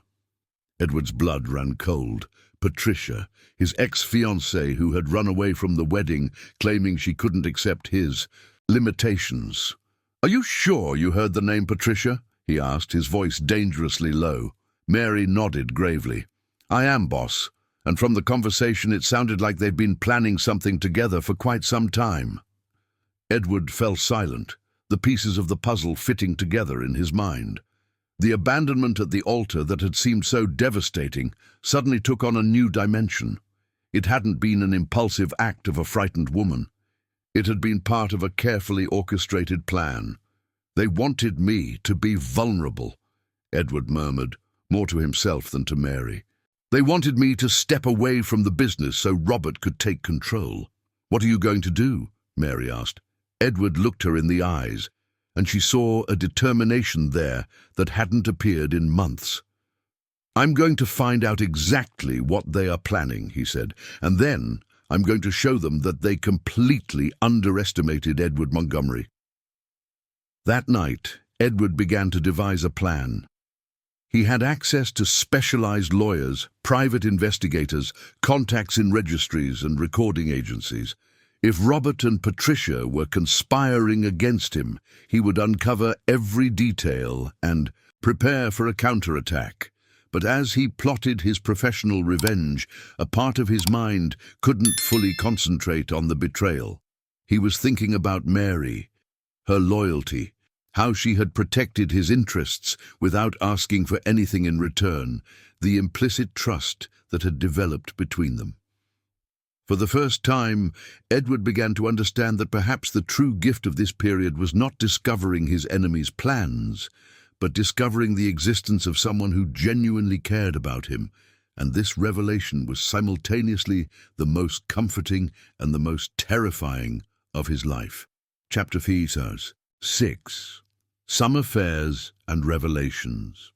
Edward's blood ran cold. Patricia, his ex-fiancée who had run away from the wedding, claiming she couldn't accept his limitations. "Are you sure you heard the name Patricia?" he asked, his voice dangerously low. Mary nodded gravely. "I am, boss. And from the conversation it sounded like they'd been planning something together for quite some time." Edward fell silent, the pieces of the puzzle fitting together in his mind. The abandonment at the altar that had seemed so devastating suddenly took on a new dimension. It hadn't been an impulsive act of a frightened woman. It had been part of a carefully orchestrated plan. "They wanted me to be vulnerable," Edward murmured, more to himself than to Mary. "They wanted me to step away from the business so Robert could take control." "What are you going to do?" Mary asked. Edward looked her in the eyes, and she saw a determination there that hadn't appeared in months. "I'm going to find out exactly what they are planning," he said, "and then I'm going to show them that they completely underestimated Edward Montgomery." That night, Edward began to devise a plan. He had access to specialized lawyers, private investigators, contacts in registries and recording agencies. If Robert and Patricia were conspiring against him, he would uncover every detail and prepare for a counterattack. But as he plotted his professional revenge, a part of his mind couldn't fully concentrate on the betrayal. He was thinking about Mary, her loyalty, how she had protected his interests without asking for anything in return, the implicit trust that had developed between them. For the first time, Edward began to understand that perhaps the true gift of this period was not discovering his enemy's plans, but discovering the existence of someone who genuinely cared about him, and this revelation was simultaneously the most comforting and the most terrifying of his life. Chapter 6. Summer Fairs and Revelations.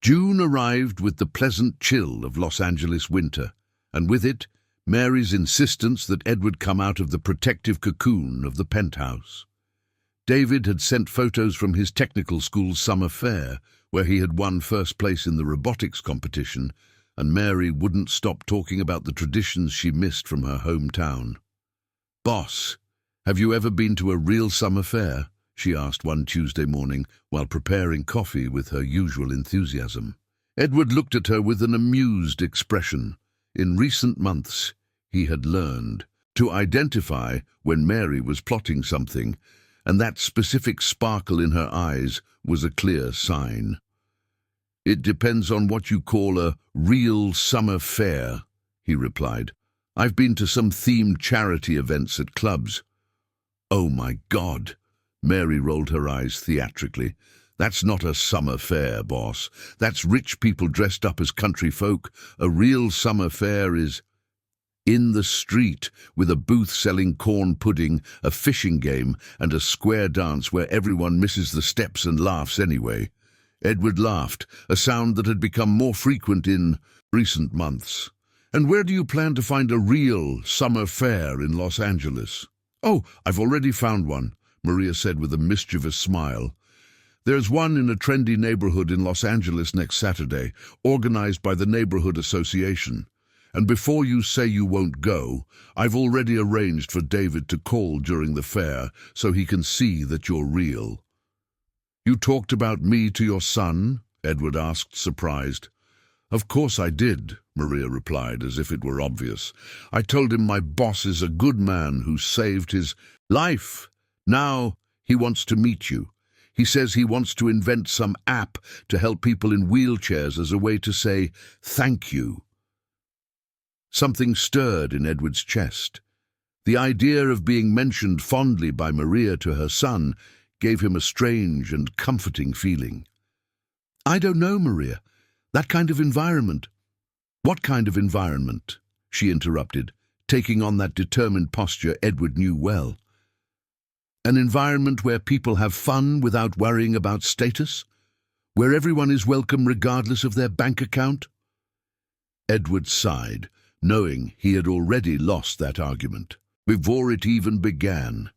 June arrived with the pleasant chill of Los Angeles winter, and with it, Mary's insistence that Edward come out of the protective cocoon of the penthouse. David had sent photos from his technical school's summer fair, where he had won first place in the robotics competition, and Mary wouldn't stop talking about the traditions she missed from her hometown. "Boss, have you ever been to a real summer fair?" she asked one Tuesday morning while preparing coffee with her usual enthusiasm. Edward looked at her with an amused expression. In recent months, he had learned to identify when Mary was plotting something, and that specific sparkle in her eyes was a clear sign. "It depends on what you call a real summer fair," he replied. "I've been to some themed charity events at clubs." "Oh my God!" Mary rolled her eyes theatrically. "That's not a summer fair, boss. That's rich people dressed up as country folk. A real summer fair is in the street, with a booth selling corn pudding, a fishing game, and a square dance where everyone misses the steps and laughs anyway." Edward laughed, a sound that had become more frequent in recent months. "And where do you plan to find a real summer fair in Los Angeles?" "Oh, I've already found one," Maria said with a mischievous smile. "There's one in a trendy neighborhood in Los Angeles next Saturday, organized by the Neighborhood Association. And before you say you won't go, I've already arranged for David to call during the fair so he can see that you're real." "You talked about me to your son?" Edward asked, surprised. "Of course I did," Maria replied, as if it were obvious. "I told him my boss is a good man who saved his life. Now he wants to meet you. He says he wants to invent some app to help people in wheelchairs as a way to say thank you." Something stirred in Edward's chest. The idea of being mentioned fondly by Maria to her son gave him a strange and comforting feeling. "I don't know, Maria. That kind of environment." "What kind of environment?" she interrupted, taking on that determined posture Edward knew well. "An environment where people have fun without worrying about status? Where everyone is welcome regardless of their bank account?" Edward sighed, knowing he had already lost that argument before it even began.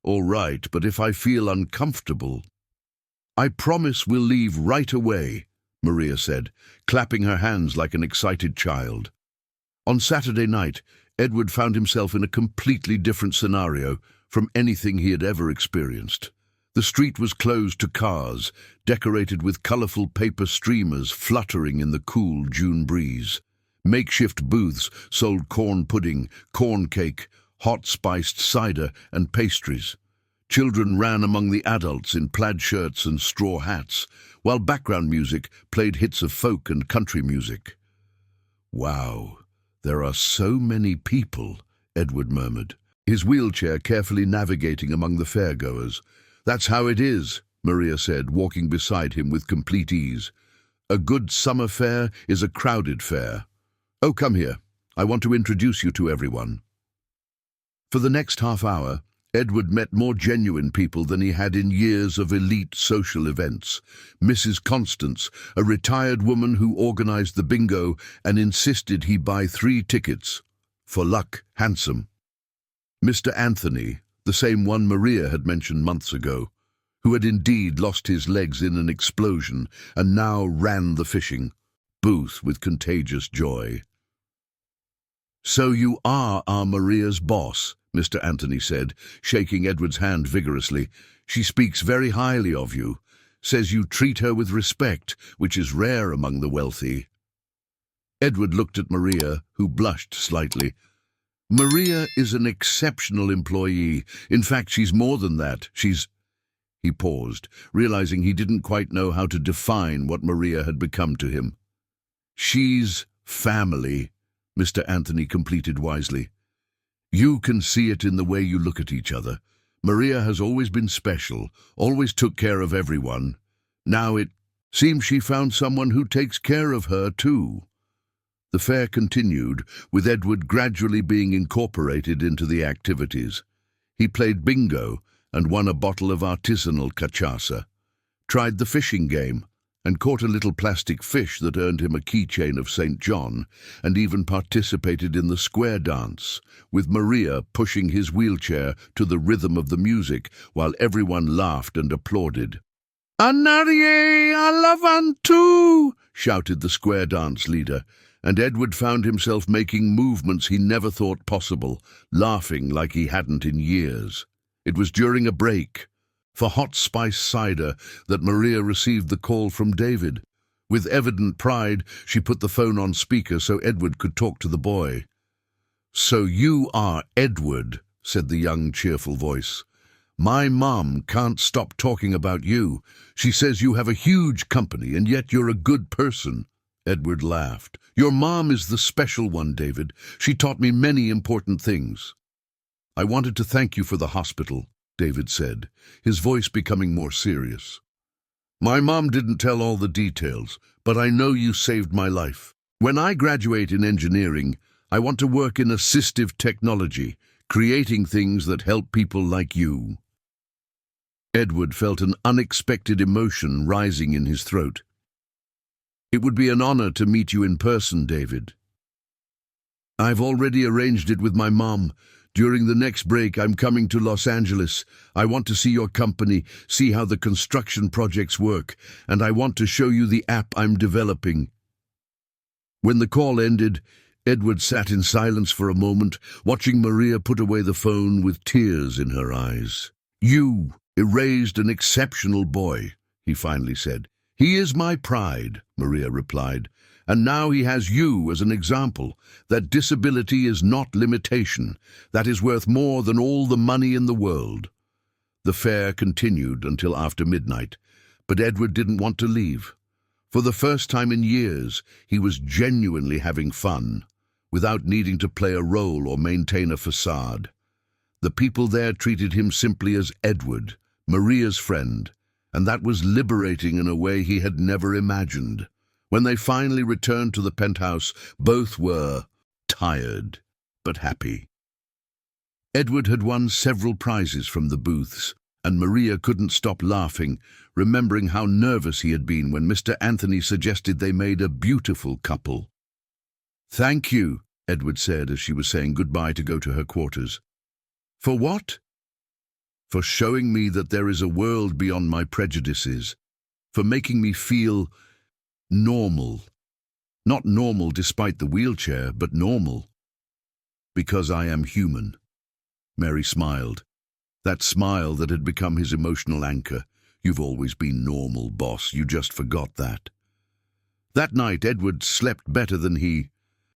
"All right, but if I feel uncomfortable—" "I promise we'll leave right away," Maria said, clapping her hands like an excited child. On Saturday night, Edward found himself in a completely different scenario from anything he had ever experienced. The street was closed to cars, decorated with colorful paper streamers fluttering in the cool June breeze. Makeshift booths sold corn pudding, corn cake, hot spiced cider, and pastries. Children ran among the adults in plaid shirts and straw hats, while background music played hits of folk and country music. "Wow, there are so many people," Edward murmured, his wheelchair carefully navigating among the fairgoers. "That's how it is," Maria said, walking beside him with complete ease. "A good summer fair is a crowded fair. Oh, come here. I want to introduce you to everyone." For the next half hour, Edward met more genuine people than he had in years of elite social events. Mrs. Constance, a retired woman who organized the bingo and insisted he buy 3 tickets. For luck, handsome. Mr. Anthony, the same one Maria had mentioned months ago, who had indeed lost his legs in an explosion and now ran the fishing booth with contagious joy. "So you are our Maria's boss," Mr. Anthony said, shaking Edward's hand vigorously. "She speaks very highly of you, says you treat her with respect, which is rare among the wealthy." Edward looked at Maria, who blushed slightly. "Maria is an exceptional employee. In fact, she's more than that. She's—" He paused, realizing he didn't quite know how to define what Maria had become to him. "She's family," Mr. Anthony completed wisely. "You can see it in the way you look at each other. Maria has always been special, always took care of everyone. Now it seems she found someone who takes care of her too." The fair continued, with Edward gradually being incorporated into the activities. He played bingo and won a bottle of artisanal cachaça, tried the fishing game and caught a little plastic fish that earned him a keychain of St. John, and even participated in the square dance, with Maria pushing his wheelchair to the rhythm of the music while everyone laughed and applauded. "Anarie, alavantu!" shouted the square dance leader, and Edward found himself making movements he never thought possible, laughing like he hadn't in years. It was during a break, for hot spice cider, that Maria received the call from David. With evident pride, she put the phone on speaker so Edward could talk to the boy. "So you are Edward," said the young, cheerful voice. "My mom can't stop talking about you. She says you have a huge company, and yet you're a good person." Edward laughed. "Your mom is the special one, David. She taught me many important things." "I wanted to thank you for the hospital," David said, his voice becoming more serious. "My mom didn't tell all the details, but I know you saved my life. When I graduate in engineering, I want to work in assistive technology, creating things that help people like you." Edward felt an unexpected emotion rising in his throat. "It would be an honor to meet you in person, David. I've already arranged it with my mom. During the next break, I'm coming to Los Angeles. I want to see your company, see how the construction projects work, and I want to show you the app I'm developing." When the call ended, Edward sat in silence for a moment, watching Maria put away the phone with tears in her eyes. "You raised an exceptional boy," he finally said. "He is my pride," Maria replied. "And now he has you as an example, that disability is not limitation. That is worth more than all the money in the world." The fair continued until after midnight, but Edward didn't want to leave. For the first time in years, he was genuinely having fun, without needing to play a role or maintain a facade. The people there treated him simply as Edward, Maria's friend, and that was liberating in a way he had never imagined. When they finally returned to the penthouse, both were tired, but happy. Edward had won several prizes from the booths, and Maria couldn't stop laughing, remembering how nervous he had been when Mr. Anthony suggested they made a beautiful couple. "Thank you," Edward said as she was saying goodbye to go to her quarters. "For what?" "For showing me that there is a world beyond my prejudices, for making me feel normal. Not normal despite the wheelchair, but normal. Because I am human." Mary smiled. That smile that had become his emotional anchor. "You've always been normal, boss. You just forgot that." That night, Edward slept better than he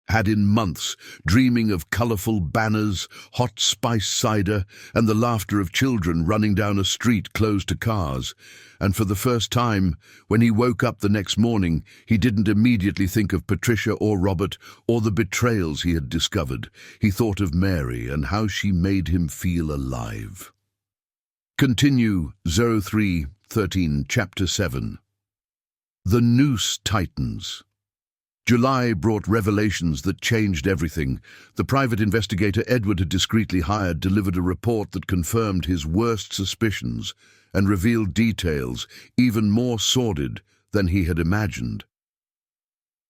had in months, dreaming of colourful banners, hot spice cider, and the laughter of children running down a street closed to cars. And for the first time, when he woke up the next morning, he didn't immediately think of Patricia or Robert or the betrayals he had discovered. He thought of Mary and how she made him feel alive. Continue 0313, Chapter 7. The Noose Tightens. July brought revelations that changed everything. The private investigator Edward had discreetly hired delivered a report that confirmed his worst suspicions and revealed details even more sordid than he had imagined.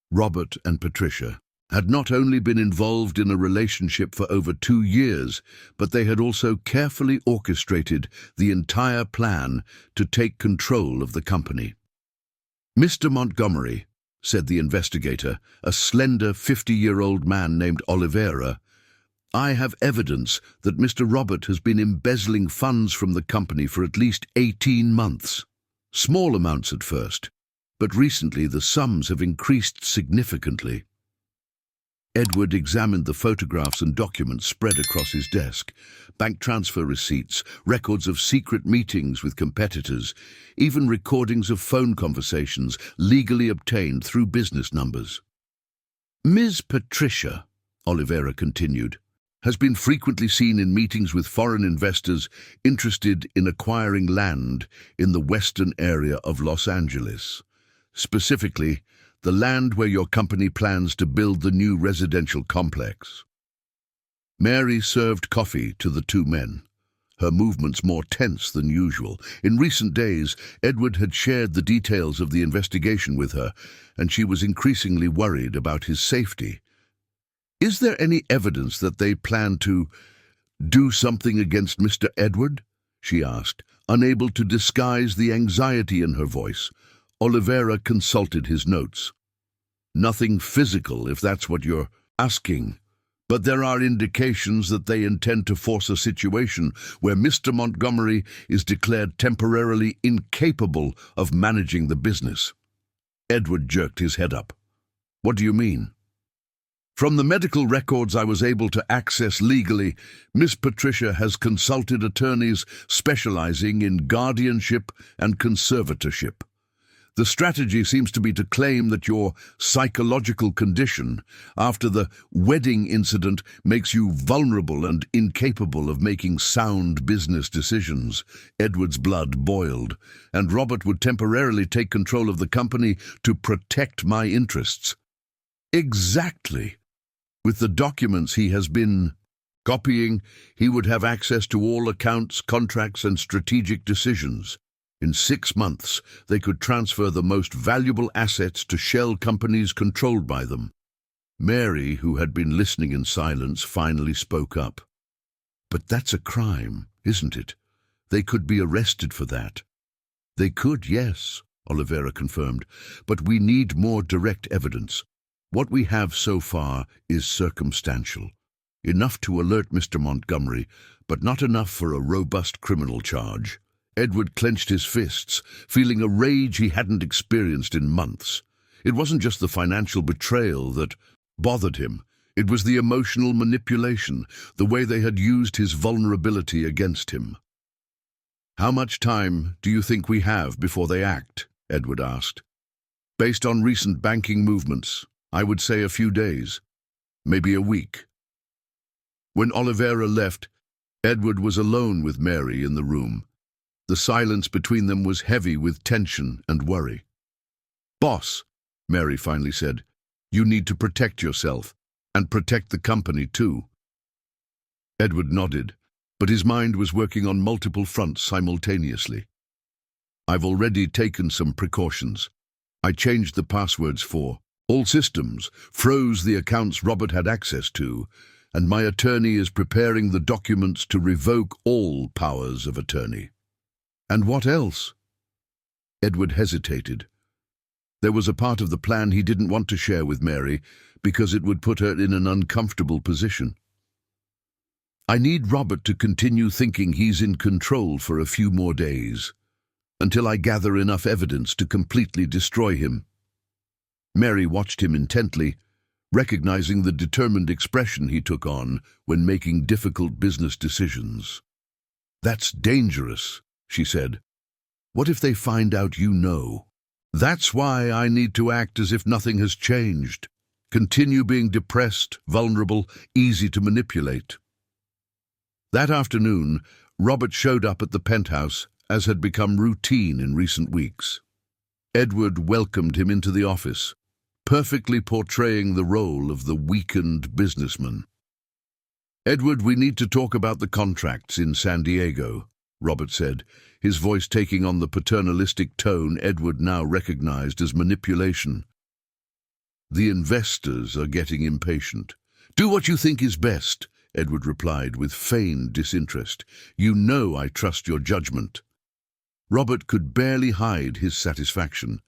Robert and Patricia had not only been involved in a relationship for over 2 years, but they had also carefully orchestrated the entire plan to take control of the company. "Mr. Montgomery," said the investigator, a slender 50-year-old man named Oliveira, "I have evidence that Mr. Robert has been embezzling funds from the company for at least 18 months. Small amounts at first, but recently the sums have increased significantly." Edward examined the photographs and documents spread across his desk. Bank transfer receipts, records of secret meetings with competitors, even recordings of phone conversations legally obtained through business numbers. "Ms. Patricia," Oliveira continued, "has been frequently seen in meetings with foreign investors interested in acquiring land in the western area of Los Angeles. Specifically, the land where your company plans to build the new residential complex." Mary served coffee to the two men, her movements more tense than usual. In recent days, Edward had shared the details of the investigation with her, and she was increasingly worried about his safety. "Is there any evidence that they plan to do something against Mr. Edward?" she asked, unable to disguise the anxiety in her voice. Oliveira consulted his notes. "Nothing physical, if that's what you're asking. But there are indications that they intend to force a situation where Mr. Montgomery is declared temporarily incapable of managing the business." Edward jerked his head up. "What do you mean?" "From the medical records I was able to access legally, Miss Patricia has consulted attorneys specializing in guardianship and conservatorship. The strategy seems to be to claim that your psychological condition after the wedding incident makes you vulnerable and incapable of making sound business decisions." Edward's blood boiled. "And Robert would temporarily take control of the company to protect my interests." "Exactly. With the documents he has been copying, he would have access to all accounts, contracts, and strategic decisions. In 6 months, they could transfer the most valuable assets to shell companies controlled by them." Mary, who had been listening in silence, finally spoke up. "But that's a crime, isn't it? They could be arrested for that." "They could, yes," Oliveira confirmed, "but we need more direct evidence. What we have so far is circumstantial. Enough to alert Mr. Montgomery, but not enough for a robust criminal charge." Edward clenched his fists, feeling a rage he hadn't experienced in months. It wasn't just the financial betrayal that bothered him. It was the emotional manipulation, the way they had used his vulnerability against him. "How much time do you think we have before they act?" Edward asked. "Based on recent banking movements, I would say a few days, maybe a week." When Oliveira left, Edward was alone with Mary in the room. The silence between them was heavy with tension and worry. "Boss," Mary finally said, "you need to protect yourself, and protect the company too." Edward nodded, but his mind was working on multiple fronts simultaneously. "I've already taken some precautions. I changed the passwords for all systems, froze the accounts Robert had access to, and my attorney is preparing the documents to revoke all powers of attorney." "And what else?" Edward hesitated. There was a part of the plan he didn't want to share with Mary because it would put her in an uncomfortable position. "I need Robert to continue thinking he's in control for a few more days, until I gather enough evidence to completely destroy him." Mary watched him intently, recognizing the determined expression he took on when making difficult business decisions. "That's dangerous," she said. "What if they find out you know?" "That's why I need to act as if nothing has changed. Continue being depressed, vulnerable, easy to manipulate." That afternoon, Robert showed up at the penthouse, as had become routine in recent weeks. Edward welcomed him into the office, perfectly portraying the role of the weakened businessman. "Edward, we need to talk about the contracts in San Diego," Robert said, his voice taking on the paternalistic tone Edward now recognized as manipulation. "The investors are getting impatient." "Do what you think is best," Edward replied with feigned disinterest. "You know I trust your judgment." Robert could barely hide his satisfaction.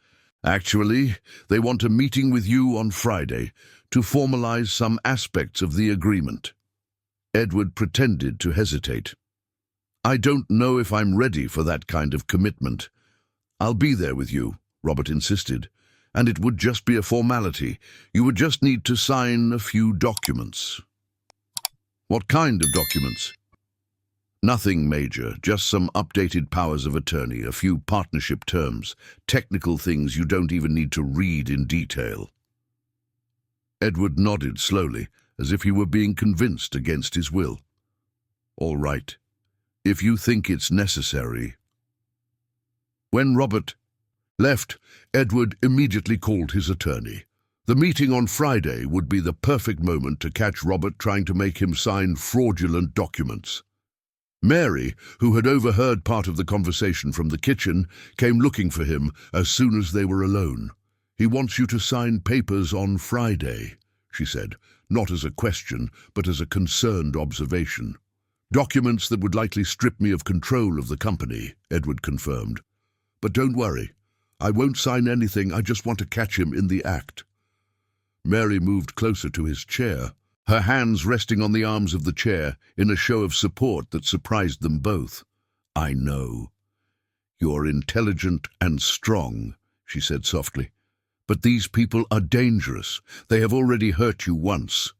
"Actually, they want a meeting with you on Friday to formalize some aspects of the agreement." Edward pretended to hesitate. "I don't know if I'm ready for that kind of commitment." "I'll be there with you," Robert insisted, "and it would just be a formality. You would just need to sign a few documents." "What kind of documents?" "Nothing major, just some updated powers of attorney, a few partnership terms, technical things you don't even need to read in detail." Edward nodded slowly, as if he were being convinced against his will. "All right, if you think it's necessary." When Robert left, Edward immediately called his attorney. The meeting on Friday would be the perfect moment to catch Robert trying to make him sign fraudulent documents. Mary, who had overheard part of the conversation from the kitchen, came looking for him as soon as they were alone. "He wants you to sign papers on Friday," she said, not as a question, but as a concerned observation. "Documents that would likely strip me of control of the company," Edward confirmed. "But don't worry, I won't sign anything, I just want to catch him in the act." Mary moved closer to his chair, her hands resting on the arms of the chair in a show of support that surprised them both. "I know. You're intelligent and strong," she said softly. "But these people are dangerous. They have already hurt you once."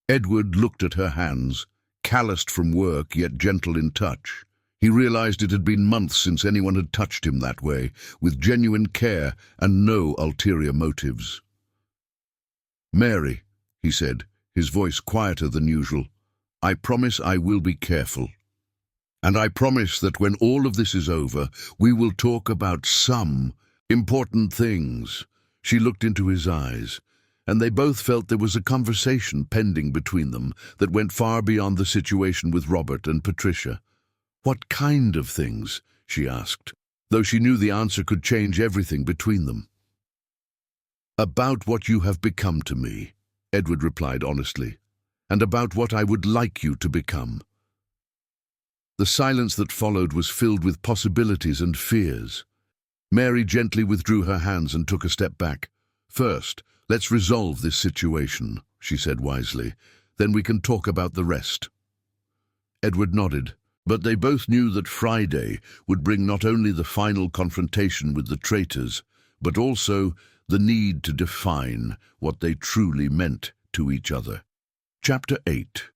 Edward looked at her hands, calloused from work yet gentle in touch. He realized it had been months since anyone had touched him that way, with genuine care and no ulterior motives. "Mary," he said, his voice quieter than usual, "I promise I will be careful. And I promise that when all of this is over, we will talk about some important things." She looked into his eyes, and they both felt there was a conversation pending between them that went far beyond the situation with Robert and Patricia. "What kind of things?" she asked, though she knew the answer could change everything between them. "About what you have become to me," Edward replied honestly, "and about what I would like you to become." The silence that followed was filled with possibilities and fears. Mary gently withdrew her hands and took a step back. "First, let's resolve this situation," she said wisely. "Then we can talk about the rest." Edward nodded, but they both knew that Friday would bring not only the final confrontation with the traitors, but also the need to define what they truly meant to each other. Chapter 8.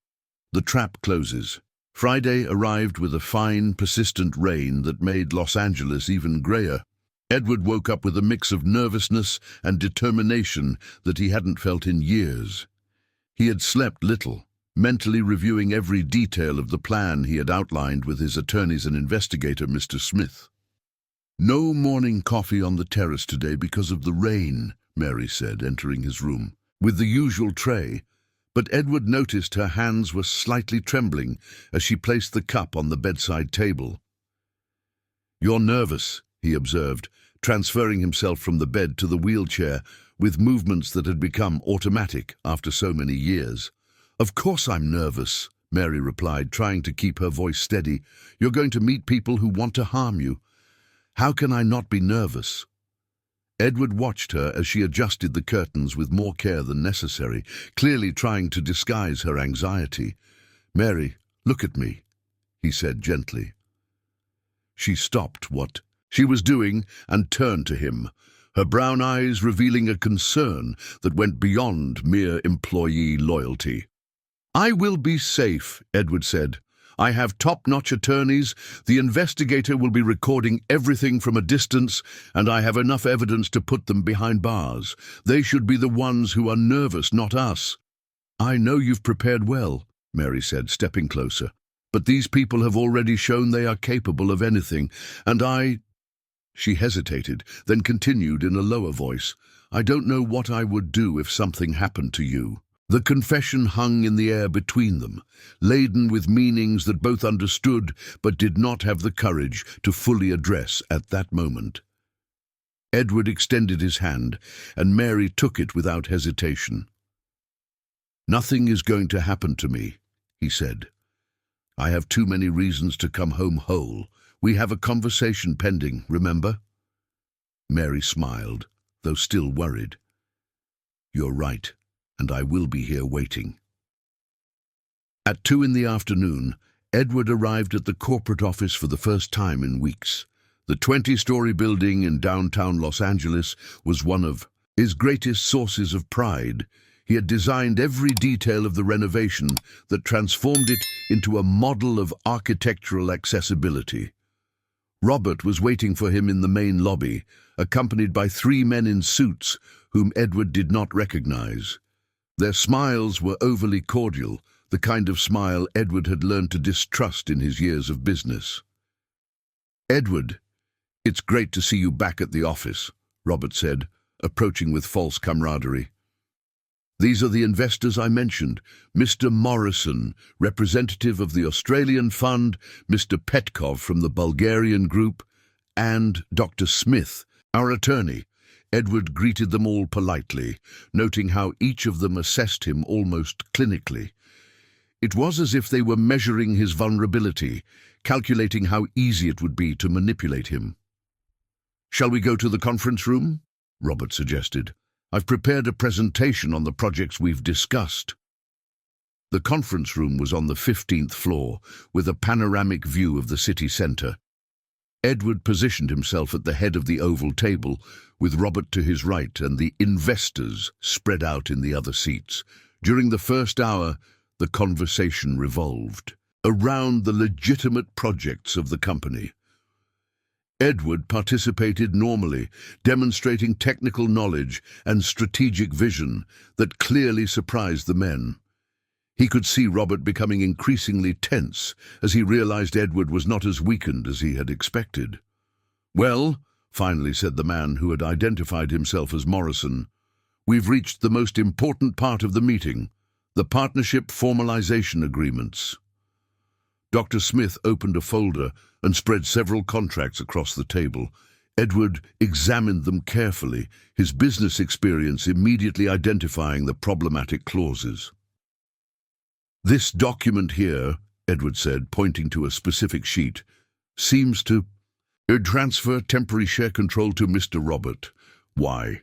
The trap closes. Friday arrived with a fine, persistent rain that made Los Angeles even grayer. Edward woke up with a mix of nervousness and determination that he hadn't felt in years. He had slept little, mentally reviewing every detail of the plan he had outlined with his attorneys and investigator, Mr. Smith. "No morning coffee on the terrace today because of the rain," Mary said, entering his room with the usual tray, but Edward noticed her hands were slightly trembling as she placed the cup on the bedside table. "You're nervous," he observed, transferring himself from the bed to the wheelchair with movements that had become automatic after so many years. "Of course I'm nervous," Mary replied, trying to keep her voice steady. "You're going to meet people who want to harm you. How can I not be nervous?" Edward watched her as she adjusted the curtains with more care than necessary, clearly trying to disguise her anxiety. "Mary, look at me," he said gently. She stopped what she was doing and turned to him, her brown eyes revealing a concern that went beyond mere employee loyalty. "I will be safe," Edward said. "I have top-notch attorneys, the investigator will be recording everything from a distance, and I have enough evidence to put them behind bars. They should be the ones who are nervous, not us." "I know you've prepared well," Mary said, stepping closer, "but these people have already shown they are capable of anything, and She hesitated, then continued in a lower voice. I don't know what I would do if something happened to you." The confession hung in the air between them, laden with meanings that both understood but did not have the courage to fully address at that moment. Edward extended his hand, and Mary took it without hesitation. "Nothing is going to happen to me," he said. "I have too many reasons to come home whole. We have a conversation pending, remember?" Mary smiled, though still worried. "You're right, and I will be here waiting." At 2 in the afternoon, Edward arrived at the corporate office for the first time in weeks. The 20-story building in downtown Los Angeles was one of his greatest sources of pride. He had designed every detail of the renovation that transformed it into a model of architectural accessibility. Robert was waiting for him in the main lobby, accompanied by 3 men in suits whom Edward did not recognize. Their smiles were overly cordial, the kind of smile Edward had learned to distrust in his years of business. "Edward, it's great to see you back at the office," Robert said, approaching with false camaraderie. "These are the investors I mentioned: Mr. Morrison, representative of the Australian Fund, Mr. Petkov from the Bulgarian Group, and Dr. Smith, our attorney." Edward greeted them all politely, noting how each of them assessed him almost clinically. It was as if they were measuring his vulnerability, calculating how easy it would be to manipulate him. "Shall we go to the conference room?" Robert suggested. "I've prepared a presentation on the projects we've discussed." The conference room was on the 15th floor, with a panoramic view of the city centre. Edward positioned himself at the head of the oval table, with Robert to his right and the investors spread out in the other seats. During the first hour, the conversation revolved around the legitimate projects of the company. Edward participated normally, demonstrating technical knowledge and strategic vision that clearly surprised the men. He could see Robert becoming increasingly tense as he realized Edward was not as weakened as he had expected. "Well," finally said the man who had identified himself as Morrison, "we've reached the most important part of the meeting, the partnership formalization agreements." Dr. Smith opened a folder and spread several contracts across the table. Edward examined them carefully, his business experience immediately identifying the problematic clauses. "This document here," Edward said, pointing to a specific sheet, "seems to transfer temporary share control to Mr. Robert. Why?"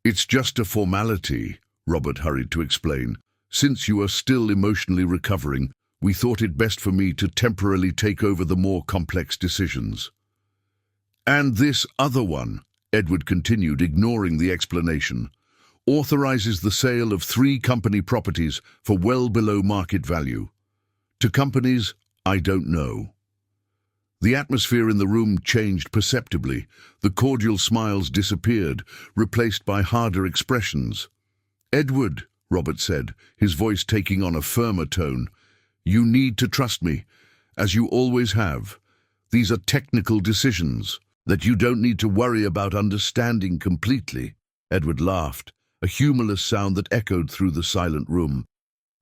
"It's just a formality," Robert hurried to explain. "Since you are still emotionally recovering, we thought it best for me to temporarily take over the more complex decisions." "And this other one," Edward continued, ignoring the explanation, "authorizes the sale of 3 company properties for well below market value. To companies I don't know." The atmosphere in the room changed perceptibly. The cordial smiles disappeared, replaced by harder expressions. "Edward," Robert said, his voice taking on a firmer tone, "you need to trust me, as you always have. These are technical decisions that you don't need to worry about understanding completely." Edward laughed, a humorless sound that echoed through the silent room.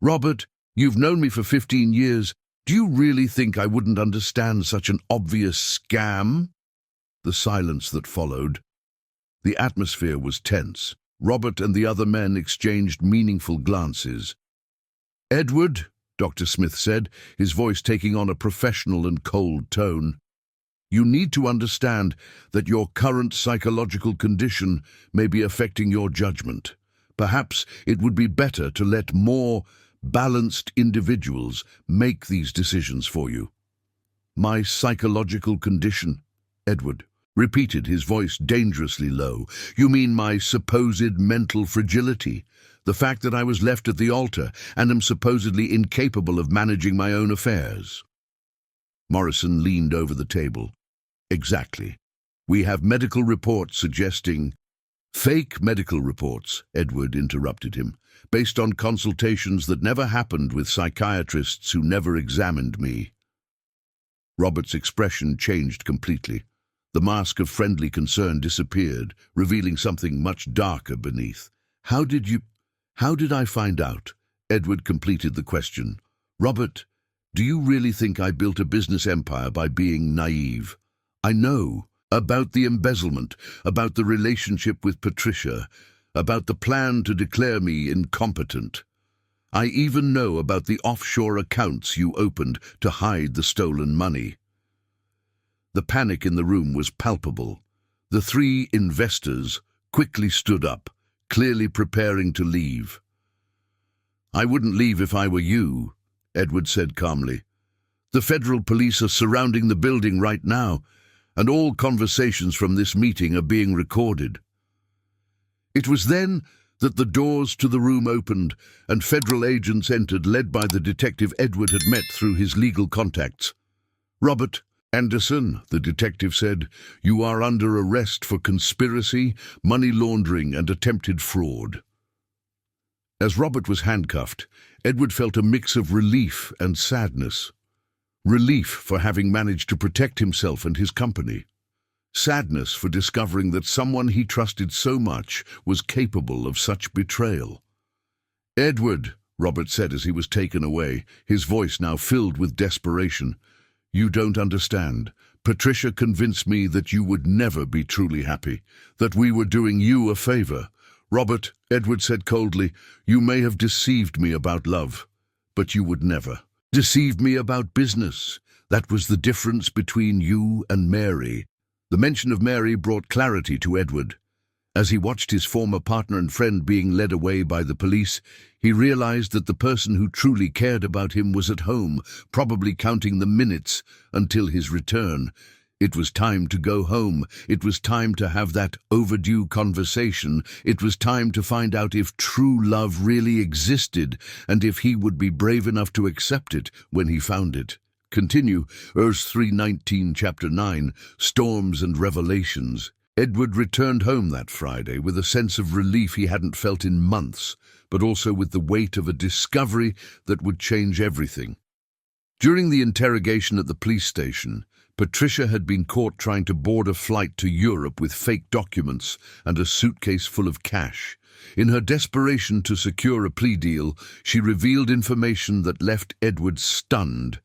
"Robert, you've known me for 15 years. Do you really think I wouldn't understand such an obvious scam?" The silence that followed. The atmosphere was tense. Robert and the other men exchanged meaningful glances. "Edward," Dr. Smith said, his voice taking on a professional and cold tone, "you need to understand that your current psychological condition may be affecting your judgment. Perhaps it would be better to let more balanced individuals make these decisions for you." "My psychological condition," Edward repeated, his voice dangerously low. "You mean my supposed mental fragility? The fact that I was left at the altar and am supposedly incapable of managing my own affairs?" Morrison leaned over the table. "Exactly. We have medical reports suggesting—" "Fake medical reports," Edward interrupted him, "based on consultations that never happened with psychiatrists who never examined me." Robert's expression changed completely. The mask of friendly concern disappeared, revealing something much darker beneath. How did I find out? Edward completed the question. Robert, do you really think I built a business empire by being naive? I know about the embezzlement, about the relationship with Patricia, about the plan to declare me incompetent. I even know about the offshore accounts you opened to hide the stolen money. The panic in the room was palpable. The three investors quickly stood up, clearly preparing to leave. I wouldn't leave if I were you, Edward said calmly. The federal police are surrounding the building right now, and all conversations from this meeting are being recorded. It was then that the doors to the room opened and federal agents entered, led by the detective Edward had met through his legal contacts. Robert Anderson, the detective said, you are under arrest for conspiracy, money laundering, and attempted fraud. As Robert was handcuffed, Edward felt a mix of relief and sadness. Relief for having managed to protect himself and his company. Sadness for discovering that someone he trusted so much was capable of such betrayal. Edward, Robert said as he was taken away, his voice now filled with desperation. You don't understand. Patricia convinced me that you would never be truly happy, that we were doing you a favor. Robert, Edward said coldly, you may have deceived me about love, but you would never. Deceived me about business. That was the difference between you and Mary. The mention of Mary brought clarity to Edward. As he watched his former partner and friend being led away by the police, he realized that the person who truly cared about him was at home, probably counting the minutes until his return. It was time to go home. It was time to have that overdue conversation. It was time to find out if true love really existed and if he would be brave enough to accept it when he found it. Continue, Urs 3:19, Chapter 9, Storms and Revelations. Edward returned home that Friday with a sense of relief he hadn't felt in months, but also with the weight of a discovery that would change everything. During the interrogation at the police station, Patricia had been caught trying to board a flight to Europe with fake documents and a suitcase full of cash. In her desperation to secure a plea deal, she revealed information that left Edward stunned.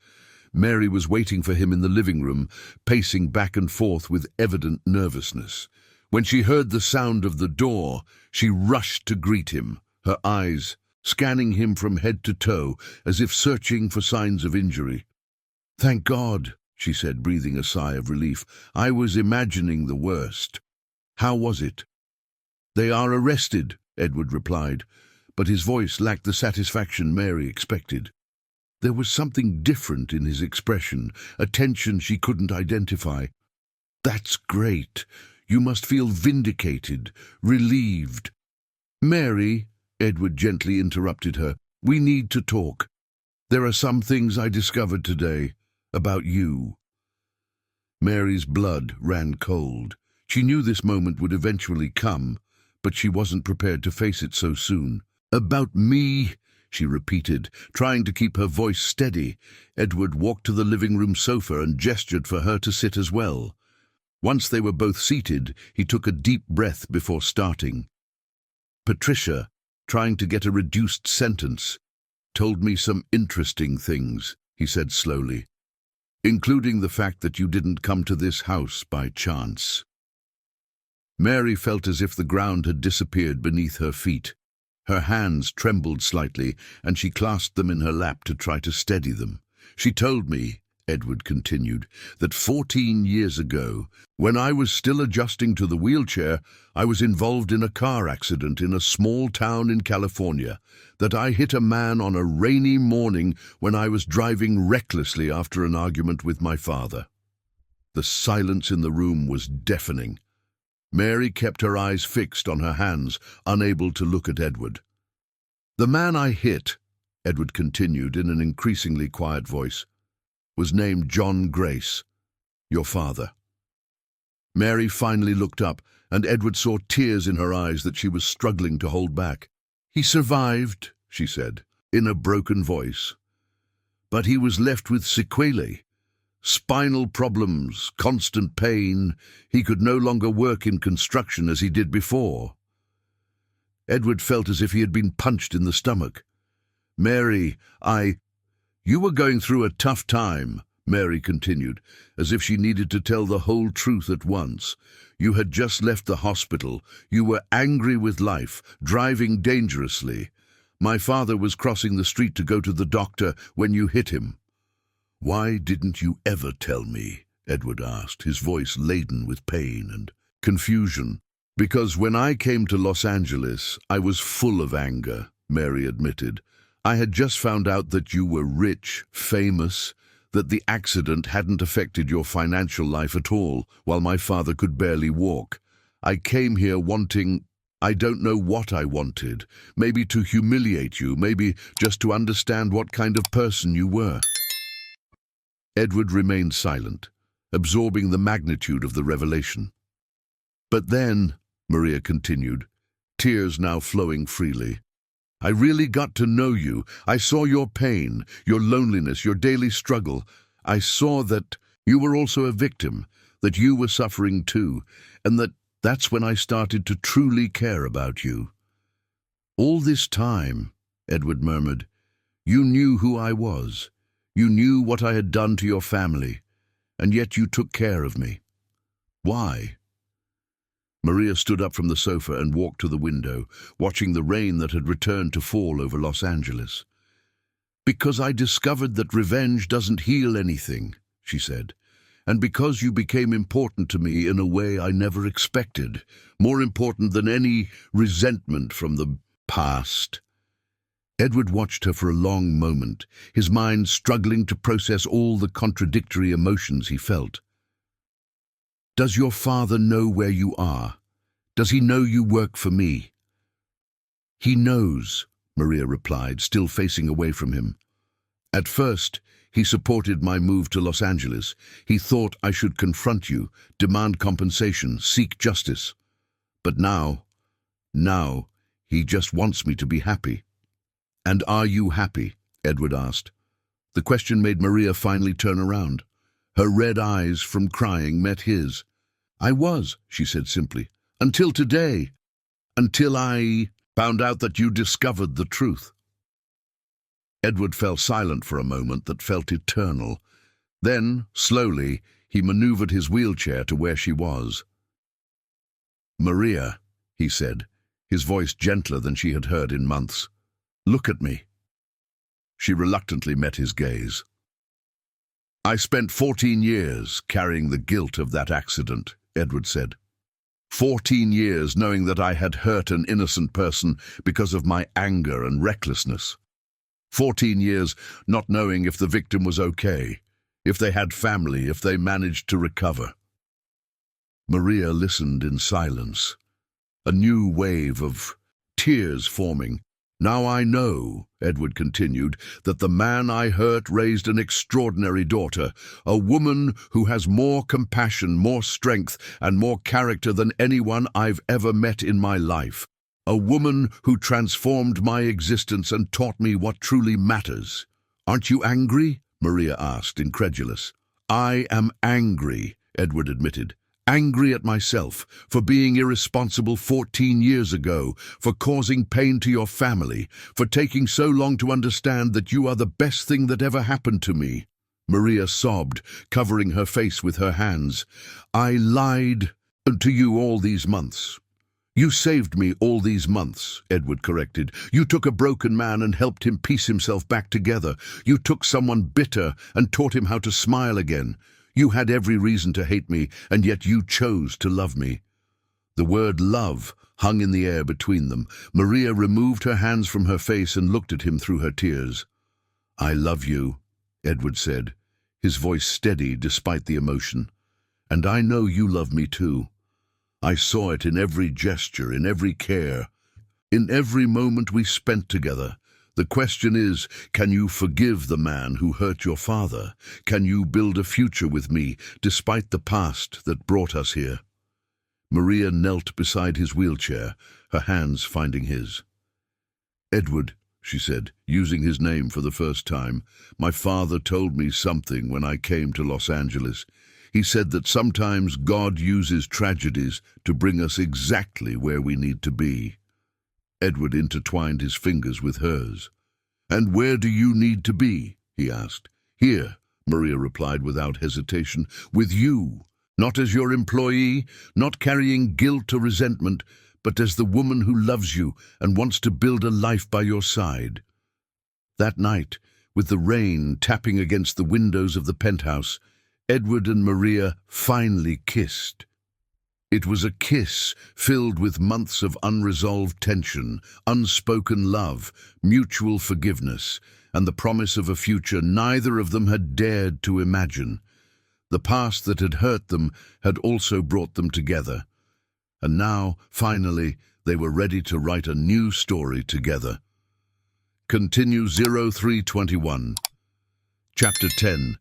Mary was waiting for him in the living room, pacing back and forth with evident nervousness. When she heard the sound of the door, she rushed to greet him, her eyes scanning him from head to toe, as if searching for signs of injury. Thank God, she said, breathing a sigh of relief. I was imagining the worst. How was it? They are arrested, Edward replied, but his voice lacked the satisfaction Mary expected. There was something different in his expression, a tension she couldn't identify. That's great. You must feel vindicated, relieved. Mary, Edward gently interrupted her, we need to talk. There are some things I discovered today about you. Mary's blood ran cold. She knew this moment would eventually come, but she wasn't prepared to face it so soon. About me, she repeated, trying to keep her voice steady. Edward walked to the living room sofa and gestured for her to sit as well. Once they were both seated, he took a deep breath before starting. Patricia, trying to get a reduced sentence, told me some interesting things, he said slowly, including the fact that you didn't come to this house by chance. Mary felt as if the ground had disappeared beneath her feet. Her hands trembled slightly, and she clasped them in her lap to try to steady them. She told me, Edward continued, that 14 years ago, when I was still adjusting to the wheelchair, I was involved in a car accident in a small town in California, that I hit a man on a rainy morning when I was driving recklessly after an argument with my father. The silence in the room was deafening. Mary kept her eyes fixed on her hands, unable to look at Edward. The man I hit, Edward continued in an increasingly quiet voice, was named John Grace, your father. Mary finally looked up, and Edward saw tears in her eyes that she was struggling to hold back. He survived, she said, in a broken voice. But he was left with sequelae. Spinal problems, constant pain. He could no longer work in construction as he did before. Edward felt as if he had been punched in the stomach. "Mary, You were going through a tough time," Mary continued, as if she needed to tell the whole truth at once. "You had just left the hospital. You were angry with life, driving dangerously. My father was crossing the street to go to the doctor when you hit him." "Why didn't you ever tell me?" Edward asked, his voice laden with pain and confusion. "Because when I came to Los Angeles, I was full of anger," Mary admitted. "I had just found out that you were rich, famous, that the accident hadn't affected your financial life at all, while my father could barely walk. I came here wanting, I don't know what I wanted, maybe to humiliate you, maybe just to understand what kind of person you were." Edward remained silent, absorbing the magnitude of the revelation. "But then," Maria continued, tears now flowing freely, "I really got to know you. I saw your pain, your loneliness, your daily struggle. I saw that you were also a victim, that you were suffering too, and that's when I started to truly care about you." "All this time," Edward murmured, "you knew who I was. You knew what I had done to your family, and yet you took care of me. Why?" Maria stood up from the sofa and walked to the window, watching the rain that had returned to fall over Los Angeles. "Because I discovered that revenge doesn't heal anything," she said. "And because you became important to me in a way I never expected, more important than any resentment from the past." Edward watched her for a long moment, his mind struggling to process all the contradictory emotions he felt. "Does your father know where you are? Does he know you work for me?" "He knows," Maria replied, still facing away from him. "At first, he supported my move to Los Angeles. He thought I should confront you, demand compensation, seek justice. But now, he just wants me to be happy." "And are you happy?" Edward asked. The question made Maria finally turn around. Her red eyes from crying met his. "I was," she said simply, "until today, until I found out that you discovered the truth." Edward fell silent for a moment that felt eternal. Then, slowly, he maneuvered his wheelchair to where she was. "Maria," he said, his voice gentler than she had heard in months, "look at me." She reluctantly met his gaze. "I spent 14 years carrying the guilt of that accident," Edward said. 14 years knowing that I had hurt an innocent person because of my anger and recklessness. 14 years not knowing if the victim was okay, if they had family, if they managed to recover. Maria listened in silence, a new wave of tears forming. "Now I know," Edward continued, "that the man I hurt raised an extraordinary daughter, a woman who has more compassion, more strength, and more character than anyone I've ever met in my life. A woman who transformed my existence and taught me what truly matters." "Aren't you angry?" Maria asked, incredulous. "I am angry," Edward admitted. "Angry at myself for being irresponsible 14 years ago, for causing pain to your family, for taking so long to understand that you are the best thing that ever happened to me." Maria sobbed, covering her face with her hands. "I lied to you all these months." "You saved me all these months," Edward corrected. "You took a broken man and helped him piece himself back together. You took someone bitter and taught him how to smile again. You had every reason to hate me, and yet you chose to love me." The word love hung in the air between them. Maria removed her hands from her face and looked at him through her tears. "I love you," Edward said, his voice steady despite the emotion. "And I know you love me too. I saw it in every gesture, in every care, in every moment we spent together. The question is, can you forgive the man who hurt your father? Can you build a future with me, despite the past that brought us here?" Maria knelt beside his wheelchair, her hands finding his. "Edward," she said, using his name for the first time. "My father told me something when I came to Los Angeles. He said that sometimes God uses tragedies to bring us exactly where we need to be." Edward intertwined his fingers with hers. "And where do you need to be?" he asked. "Here," Maria replied without hesitation, "with you. Not as your employee, not carrying guilt or resentment, but as the woman who loves you and wants to build a life by your side." That night, with the rain tapping against the windows of the penthouse, Edward and Maria finally kissed. It was a kiss filled with months of unresolved tension, unspoken love, mutual forgiveness, and the promise of a future neither of them had dared to imagine. The past that had hurt them had also brought them together. And now, finally, they were ready to write a new story together. Continue 0321. Chapter 10.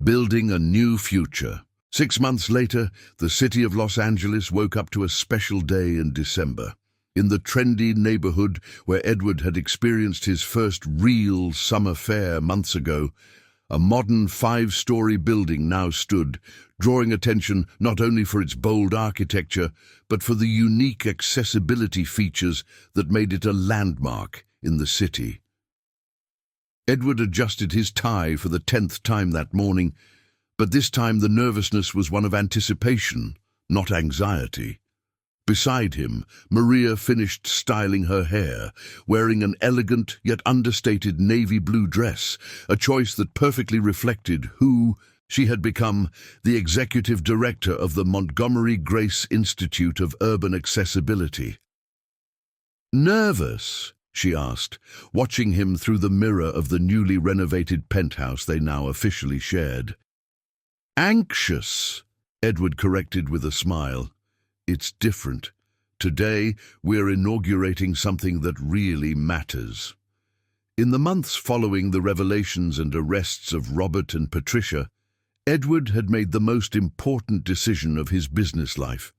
Building a New Future. 6 months later, the city of Los Angeles woke up to a special day in December. In the trendy neighborhood where Edward had experienced his first real summer fair months ago, a modern 5-story building now stood, drawing attention not only for its bold architecture, but for the unique accessibility features that made it a landmark in the city. Edward adjusted his tie for the 10th time that morning, but this time the nervousness was one of anticipation, not anxiety. Beside him, Maria finished styling her hair, wearing an elegant yet understated navy blue dress, a choice that perfectly reflected who she had become, the executive director of the Montgomery Grace Institute of Urban Accessibility. "Nervous?" she asked, watching him through the mirror of the newly renovated penthouse they now officially shared. "Anxious," Edward corrected with a smile. "It's different. Today, we're inaugurating something that really matters." In the months following the revelations and arrests of Robert and Patricia, Edward had made the most important decision of his business life.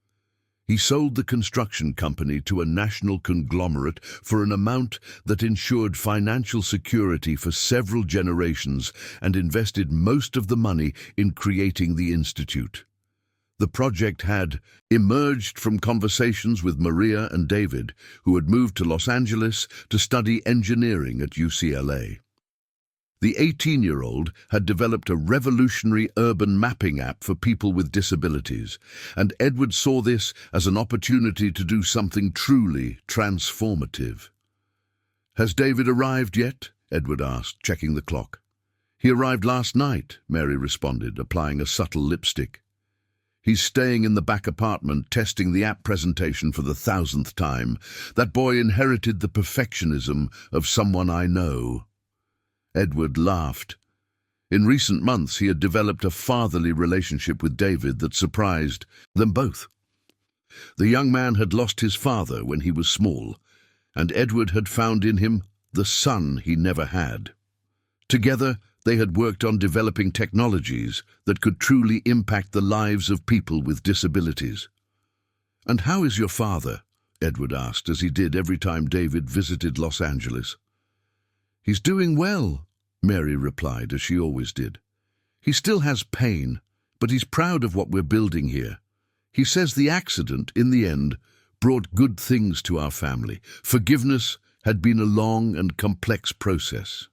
He sold the construction company to a national conglomerate for an amount that ensured financial security for several generations and invested most of the money in creating the institute. The project had emerged from conversations with Maria and David, who had moved to Los Angeles to study engineering at UCLA. The 18-year-old had developed a revolutionary urban mapping app for people with disabilities, and Edward saw this as an opportunity to do something truly transformative. "Has David arrived yet?" Edward asked, checking the clock. "He arrived last night," Mary responded, applying a subtle lipstick. "He's staying in the back apartment, testing the app presentation for the 1,000th time. That boy inherited the perfectionism of someone I know." Edward laughed. In recent months, he had developed a fatherly relationship with David that surprised them both. The young man had lost his father when he was small, and Edward had found in him the son he never had. Together, they had worked on developing technologies that could truly impact the lives of people with disabilities. "And how is your father?" Edward asked, as he did every time David visited Los Angeles. "He's doing well," Mary replied, as she always did. "He still has pain, but he's proud of what we're building here. He says the accident, in the end, brought good things to our family. Forgiveness had been a long and complex process."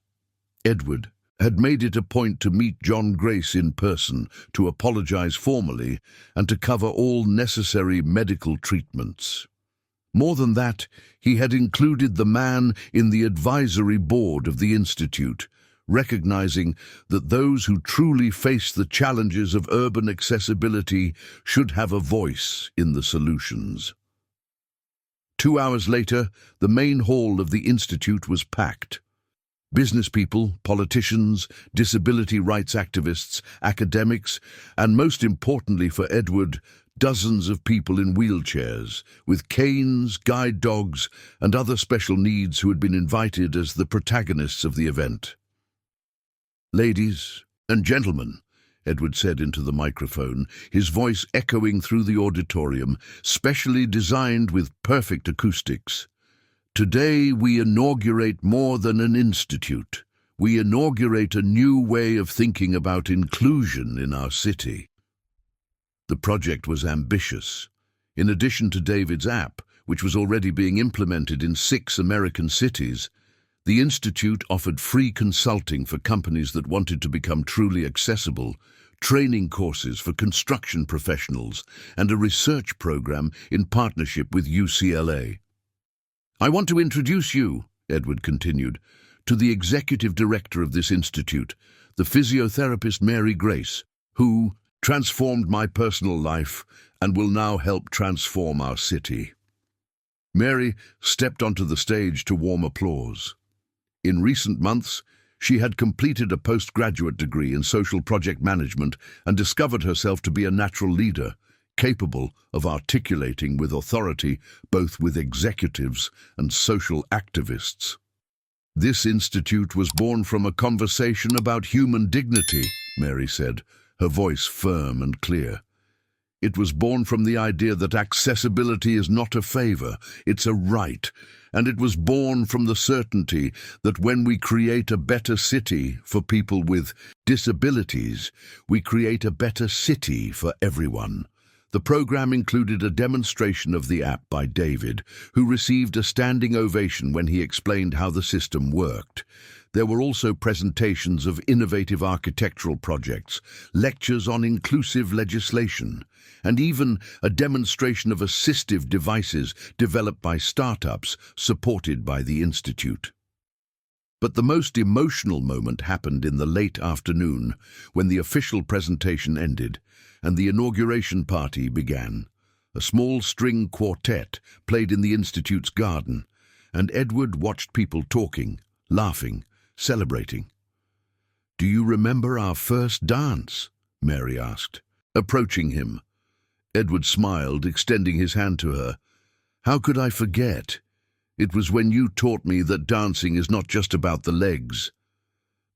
Edward had made it a point to meet John Grace in person, to apologize formally, and to cover all necessary medical treatments. More than that, he had included the man in the advisory board of the Institute, recognizing that those who truly face the challenges of urban accessibility should have a voice in the solutions. 2 hours later, the main hall of the Institute was packed. Business people, politicians, disability rights activists, academics, and most importantly for Edward, dozens of people in wheelchairs, with canes, guide dogs, and other special needs who had been invited as the protagonists of the event. "Ladies and gentlemen," Edward said into the microphone, his voice echoing through the auditorium, specially designed with perfect acoustics. Today we inaugurate more than an institute. We inaugurate a new way of thinking about inclusion in our city. The project was ambitious. In addition to David's app, which was already being implemented in 6 American cities, the Institute offered free consulting for companies that wanted to become truly accessible, training courses for construction professionals, and a research program in partnership with UCLA. "I want to introduce you," Edward continued, "to the executive director of this institute, the physiotherapist Mary Grace, who transformed my personal life and will now help transform our city." Mary stepped onto the stage to warm applause. In recent months, she had completed a postgraduate degree in social project management and discovered herself to be a natural leader, capable of articulating with authority both with executives and social activists. "This institute was born from a conversation about human dignity," Mary said, her voice firm and clear. "It was born from the idea that accessibility is not a favor, it's a right. And it was born from the certainty that when we create a better city for people with disabilities, we create a better city for everyone." The program included a demonstration of the app by David, who received a standing ovation when he explained how the system worked. There were also presentations of innovative architectural projects, lectures on inclusive legislation, and even a demonstration of assistive devices developed by startups supported by the Institute. But the most emotional moment happened in the late afternoon, when the official presentation ended and the inauguration party began. A small string quartet played in the Institute's garden, and Edward watched people talking, laughing, celebrating. "Do you remember our first dance?" Mary asked, approaching him. Edward smiled, extending his hand to her. "How could I forget? It was when you taught me that dancing is not just about the legs."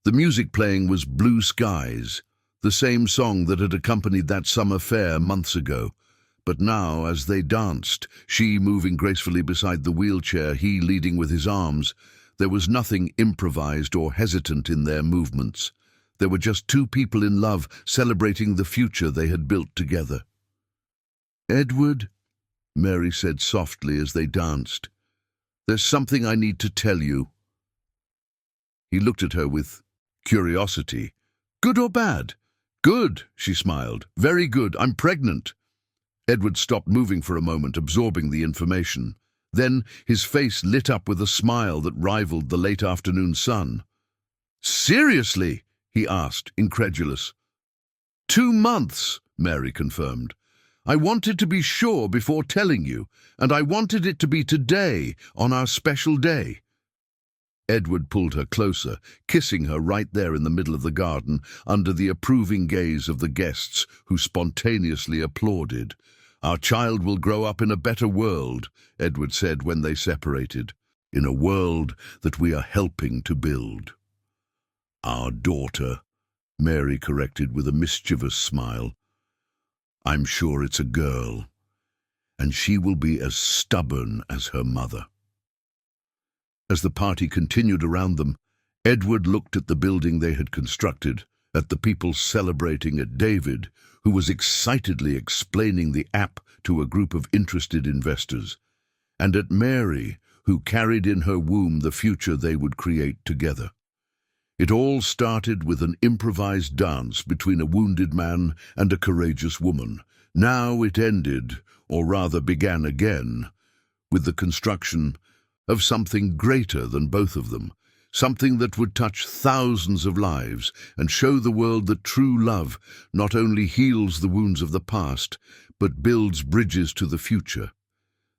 The music playing was Blue Skies, the same song that had accompanied that summer fair months ago. But now, as they danced, she moving gracefully beside the wheelchair, he leading with his arms, there was nothing improvised or hesitant in their movements. There were just 2 people in love celebrating the future they had built together. "Edward," Mary said softly as they danced, "there's something I need to tell you." He looked at her with curiosity. "Good or bad?" "Good," she smiled. "Very good. I'm pregnant." Edward stopped moving for a moment, absorbing the information. Then his face lit up with a smile that rivaled the late afternoon sun. "Seriously?" he asked, incredulous. 2 months, Mary confirmed. "I wanted to be sure before telling you, and I wanted it to be today, on our special day." Edward pulled her closer, kissing her right there in the middle of the garden, under the approving gaze of the guests who spontaneously applauded. "Our child will grow up in a better world," Edward said when they separated, "in a world that we are helping to build." "Our daughter," Mary corrected with a mischievous smile. "I'm sure it's a girl, and she will be as stubborn as her mother." As the party continued around them, Edward looked at the building they had constructed, at the people celebrating, at David, who was excitedly explaining the app to a group of interested investors, and at Mary, who carried in her womb the future they would create together. It all started with an improvised dance between a wounded man and a courageous woman. Now it ended, or rather began again, with the construction of something greater than both of them, something that would touch thousands of lives and show the world that true love not only heals the wounds of the past, but builds bridges to the future.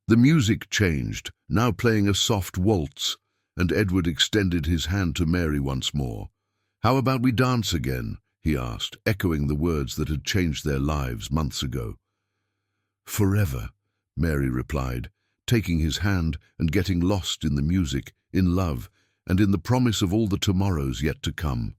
The music changed, now playing a soft waltz, and Edward extended his hand to Mary once more. "How about we dance again?" he asked, echoing the words that had changed their lives months ago. "Forever," Mary replied, taking his hand and getting lost in the music, in love, and in the promise of all the tomorrows yet to come.